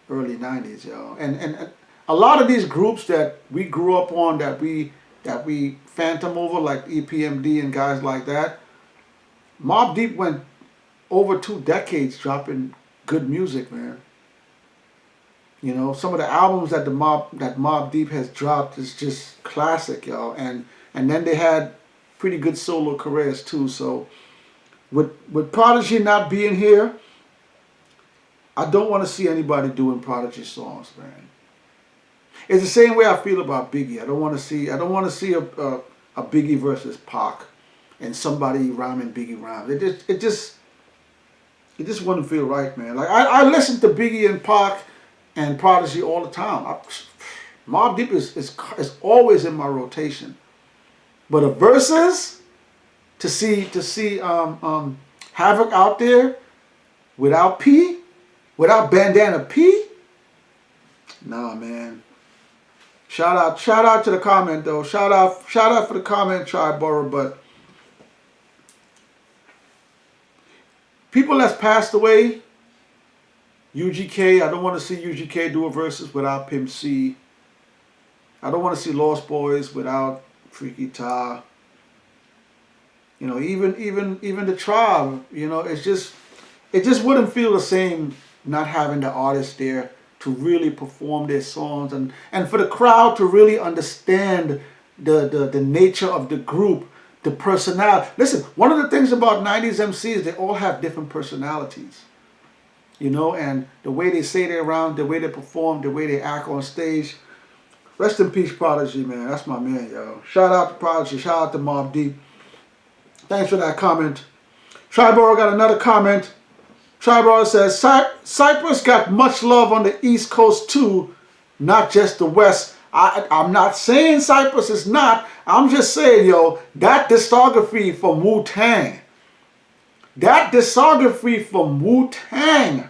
early 90s, y'all. And a lot of these groups that we grew up on, that we phantom over, like EPMD and guys like that, Mobb Deep went over 2 decades dropping good music, man. You know, some of the albums that Mobb Deep has dropped is just classic, y'all. And then they had pretty good solo careers too. So with Prodigy not being here, I don't want to see anybody doing Prodigy songs, man. It's the same way I feel about Biggie. I don't want to see a Biggie versus Pac and somebody rhyming Biggie rhymes. It just wouldn't feel right, man. Like I listen to Biggie and Pac and Prodigy all the time. Mobb Deep is always in my rotation. But a versus, to see Havoc out there without P, without Bandana P, nah, man. Shout out to the comment though. Shout out for the comment, Triborough. But people that's passed away, UGK, I don't want to see UGK do a versus without Pimp C. I don't want to see Lost Boys without Freaky Tah. You know, even the Tribe, you know, it just wouldn't feel the same not having the artists there to really perform their songs and for the crowd to really understand the nature of the group, the personality. Listen, one of the things about 90s MCs, they all have different personalities. You know, and the way they say they're around, the way they perform, the way they act on stage. Rest in peace, Prodigy, man. That's my man, yo. Shout out to Prodigy. Shout out to Mobb Deep. Thanks for that comment. Triborough got another comment. Triborough says, Cyprus got much love on the East Coast too, not just the West. I'm not saying Cyprus is not. I'm just saying, yo, that discography from Wu-Tang. That discography from Wu-Tang.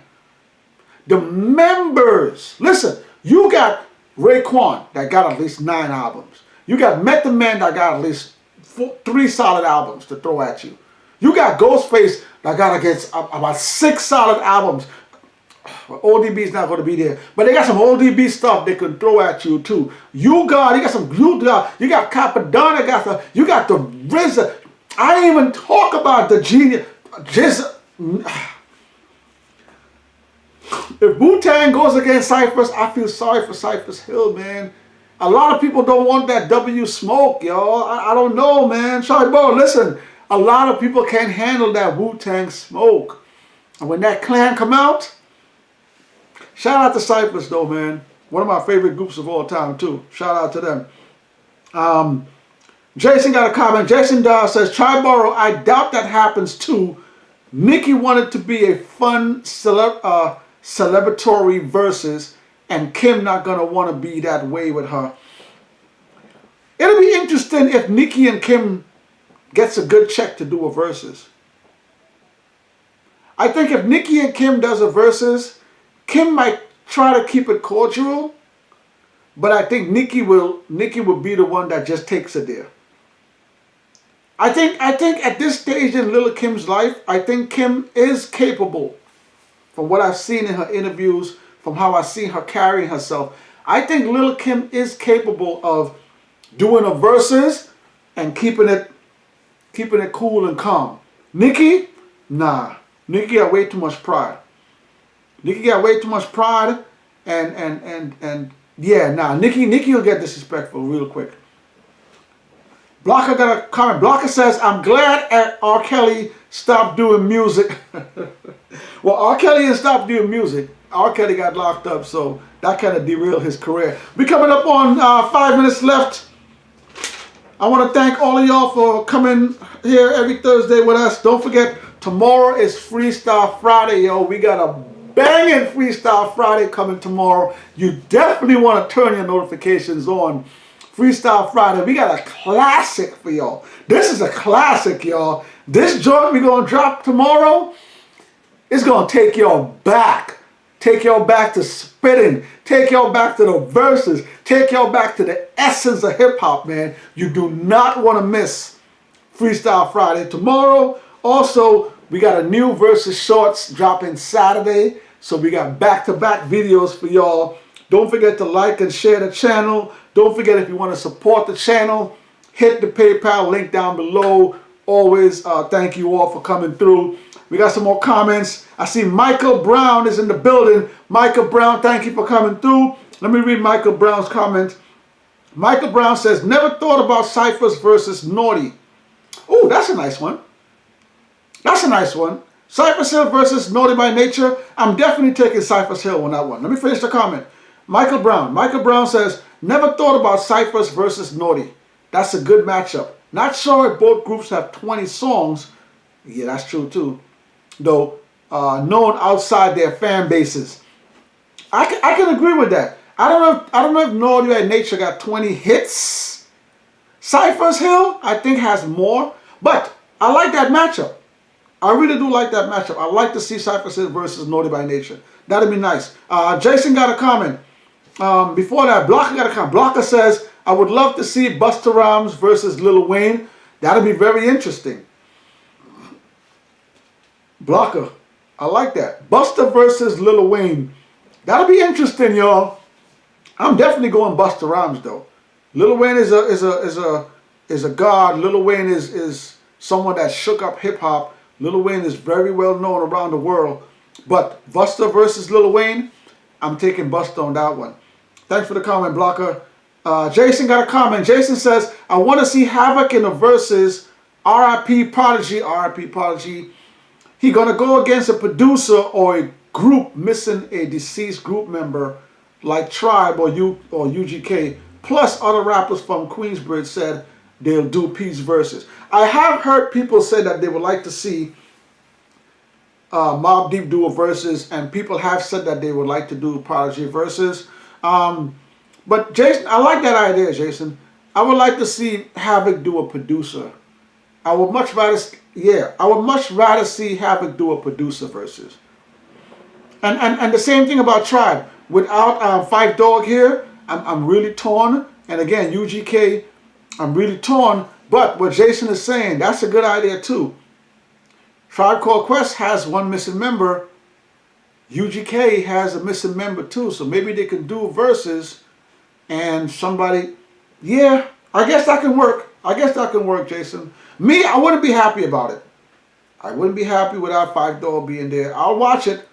The members. Listen, you got Raekwon that got at least 9 albums. You got Method Man that got at least 3 solid albums to throw at you. You got Ghostface that got against about 6 solid albums. ODB's not going to be there, but they got some ODB stuff they can throw at you too. You got Capadonna, you got the RZA. I didn't even talk about the Genius. If Wu-Tang goes against Cypress, I feel sorry for Cypress Hill, man. A lot of people don't want that W smoke, y'all. I don't know, man. Sorry, bro, listen. A lot of people can't handle that Wu-Tang smoke. And when that clan come out, shout out to Cypress though, man. One of my favorite groups of all time too. Shout out to them. Jason got a comment. Jason Dawes says, Triborough, I doubt that happens too. Nikki wanted to be a fun celebratory versus, and Kim not gonna want to be that way with her. It'll be interesting if Nikki and Kim gets a good check to do a versus. I think if Nikki and Kim does a versus, Kim might try to keep it cordial, but I think Nikki will be the one that just takes it there. I think at this stage in Lil' Kim's life, I think Kim is capable, from what I've seen in her interviews, from how I've seen her carrying herself. I think Lil' Kim is capable of doing a versus and keeping it cool and calm. Nikki, nah. Nikki got way too much pride. Nikki got way too much pride, and yeah, nah. Nikki will get disrespectful real quick. Blocker got a comment. Blocker says, I'm glad R. Kelly stopped doing music. Well, R. Kelly didn't stop doing music. R. Kelly got locked up, so that kind of derailed his career. We're coming up on 5 minutes left. I want to thank all of y'all for coming here every Thursday with us. Don't forget, tomorrow is Freestyle Friday, yo. We got a banging Freestyle Friday coming tomorrow. You definitely want to turn your notifications on. Freestyle Friday. We got a classic for y'all. This is a classic, y'all. This joint we're going to drop tomorrow is going to take y'all back. Take y'all back to spitting. Take y'all back to the verses. Take y'all back to the essence of hip-hop, man. You do not want to miss Freestyle Friday. Tomorrow, also, we got a new Versus Shorts dropping Saturday. So we got back-to-back videos for y'all. Don't forget to like and share the channel. Don't forget, if you want to support the channel, hit the PayPal link down below. Always thank you all for coming through. We got some more comments. I see Michael Brown is in the building. Michael Brown, thank you for coming through. Let me read Michael Brown's comment. Michael Brown says, never thought about Cypher's versus Naughty. Oh, that's a nice one. That's a nice one. Cypress Hill versus Naughty by Nature. I'm definitely taking Cypress Hill on that one. Let me finish the comment. Michael Brown says, never thought about Cypress versus Naughty. That's a good matchup. Not sure if both groups have 20 songs. Yeah, that's true too. Though, known outside their fan bases. I can agree with that. I don't know if Naughty by Nature got 20 hits. Cypress Hill, I think, has more. But I like that matchup. I really do like that matchup. I like to see Cypress Hill versus Naughty by Nature. That'd be nice. Jason got a comment. Before that, Blocker got a comment. Blocker says, I would love to see Busta Rhymes versus Lil Wayne. That'd be very interesting. Blocker, I like that. Busta versus Lil Wayne. That'll be interesting, y'all. I'm definitely going Busta Rhymes though. Lil Wayne is a god. Lil Wayne is someone that shook up hip hop. Lil Wayne is very well known around the world. But Busta versus Lil Wayne, I'm taking Busta on that one. Thanks for the comment, Blocker. Jason got a comment. Jason says, I want to see Havoc in the verses. R.I.P. Prodigy. R.I.P. Prodigy. He gonna go against a producer or a group missing a deceased group member like Tribe or UGK. Plus other rappers from Queensbridge said they'll do peace verses. I have heard people say that they would like to see Mobb Deep do a verses, and people have said that they would like to do Prodigy verses. But Jason, I like that idea, Jason. I would like to see Havoc do a producer. I would much rather see Havoc do a producer versus. And the same thing about Tribe. Without Five Dog here, I'm really torn. And again, UGK, I'm really torn. But what Jason is saying, that's a good idea too. Tribe Called Quest has one missing member. UGK has a missing member too. So maybe they can do verses and somebody, yeah, I guess that can work. I guess that can work, Jason. Me, I wouldn't be happy about it. I wouldn't be happy without Five Dog being there. I'll watch it,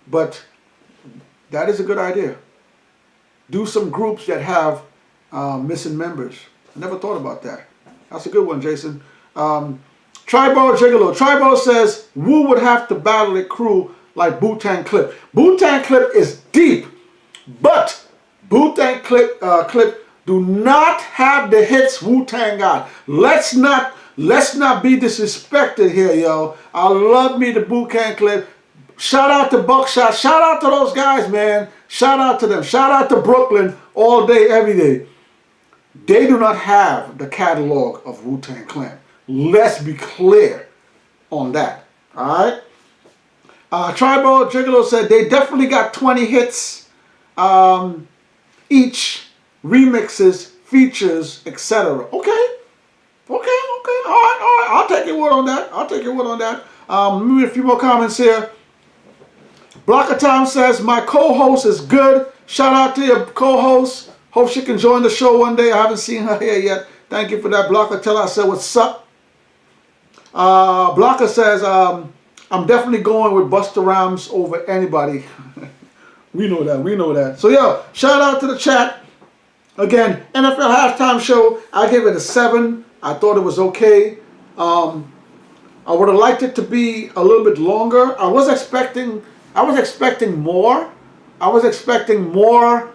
but that is a good idea. Do some groups that have missing members. I never thought about that. That's a good one, Jason. Tribal Gigolo. Tribal says Wu would have to battle a crew like Wu-Tang Clip. Wu-Tang Clip is deep, but Wu-Tang Clip do not have the hits Wu-Tang got. Let's not Let's not be disrespected here, yo. I love me the boot camp clip. Shout out to Buckshot. Shout out to those guys, man. Shout out to them. Shout out to Brooklyn all day, every day. They do not have the catalog of Wu-Tang Clan. Let's be clear on that. All right? Tribal Gigolo said they definitely got 20 hits each, remixes, features, etc. Okay. All right. I'll take your word on that. Let me read a few more comments here. Blocker Tom says, my co-host is good. Shout out to your co-host. Hope she can join the show one day. I haven't seen her here yet. Thank you for that, Blocker. Tell her I said what's up. Blocker says, I'm definitely going with Busta Rhymes over anybody. We know that. So, yo, shout out to the chat. Again, NFL halftime show, I gave it a 7. I thought it was okay. I would have liked it to be a little bit longer. I was expecting more. I was expecting more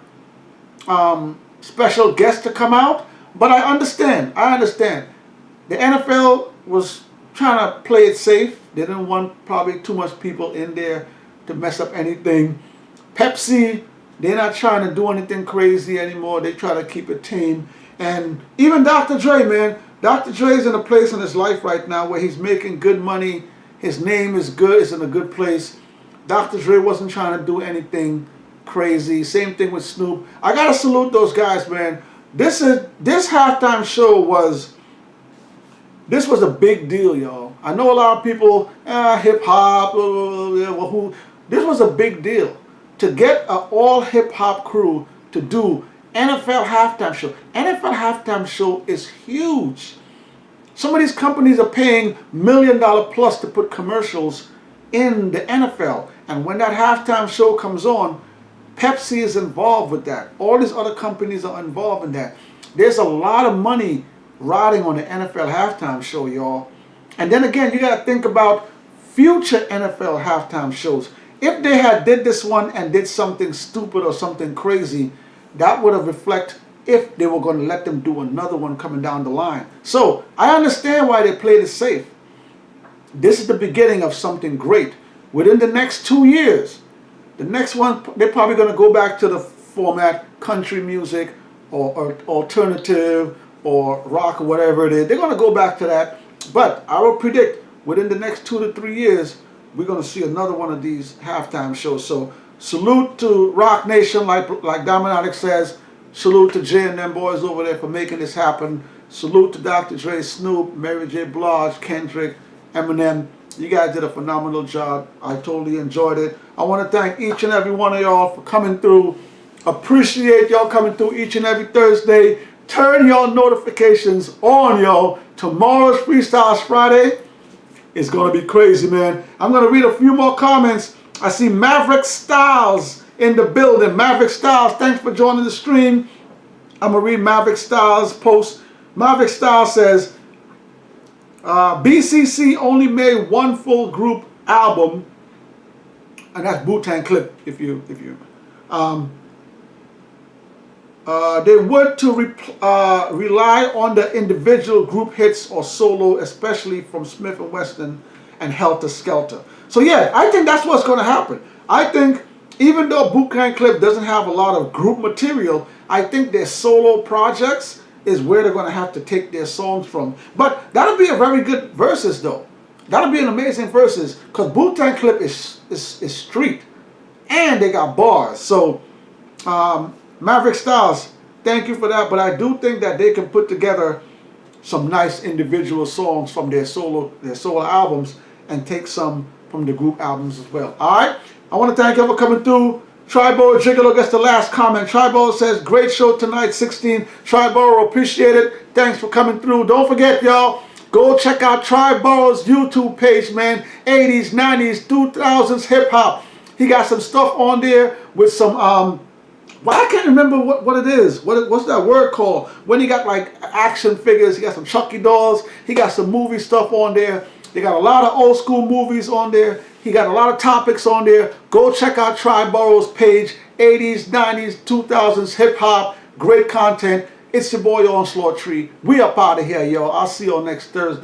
special guests to come out. But I understand. The NFL was trying to play it safe. They didn't want probably too much people in there to mess up anything. Pepsi, they're not trying to do anything crazy anymore. They try to keep it tame. And even Dr. Dre, man. Dr. Dre's in a place in his life right now where he's making good money. His name is good. It's in a good place. Dr. Dre wasn't trying to do anything crazy. Same thing with Snoop. I got to salute those guys, man. This halftime show was a big deal, y'all. I know a lot of people, hip-hop, this was a big deal. To get an all hip-hop crew to do NFL halftime show. NFL halftime show is huge. Some of these companies are paying $1 million plus to put commercials in the NFL. And when that halftime show comes on, Pepsi is involved with that. All these other companies are involved in that. There's a lot of money riding on the NFL halftime show, y'all. And then again, you got to think about future NFL halftime shows. If they had did this one and did something stupid or something crazy, that would have reflected if they were going to let them do another one coming down the line. So I understand why they played it safe. This is the beginning of something great. Within the next 2 years, the next one, they're probably going to go back to the format country music or alternative or rock or whatever it is. They're going to go back to that. But I will predict within the next 2 to 3 years, we're going to see another one of these halftime shows. So salute to Roc Nation, like Dominic says. Salute to Jay and them boys over there for making this happen. Salute to Dr. Dre, Snoop, Mary J. Blige, Kendrick, Eminem. You guys did a phenomenal job. I totally enjoyed it. I want to thank each and every one of y'all for coming through. Appreciate y'all coming through each and every Thursday. Turn y'all notifications on, y'all. Tomorrow's Freestyles Friday is going to be crazy, man. I'm going to read a few more comments. I see Maverick Styles in the building. Maverick Styles, thanks for joining the stream. I'm going to read Maverick Styles' post. Maverick Styles says, BCC only made one full group album, and that's Wu-Tang Clip, if you they would to rely on the individual group hits or solo, especially from Smith & Wesson and Helter Skelter. So yeah, I think that's what's going to happen. I think even though Wu-Tang Clip doesn't have a lot of group material, I think their solo projects is where they're going to have to take their songs from. But that'll be a very good versus though. That'll be an amazing versus because Wu-Tang Clip is street and they got bars. So Maverick Styles, thank you for that. But I do think that they can put together some nice individual songs from their solo albums and take some from the group albums as well. All right. I want to thank you for coming through. Tribal Gigolo gets the last comment. Tribal says, great show tonight, 16. Tribal, appreciate it. Thanks for coming through. Don't forget, y'all, go check out Tribal's YouTube page, man. 80s, 90s, 2000s hip-hop. He got some stuff on there with some, well, I can't remember what it is. What's that word called? When he got like action figures, he got some Chucky dolls. He got some movie stuff on there. They got a lot of old school movies on there. He got a lot of topics on there. Go check out Tribal's page. 80s, 90s, 2000s, hip-hop. Great content. It's your boy, Onslaught Tree. We up out of here, yo. I'll see you all next Thursday.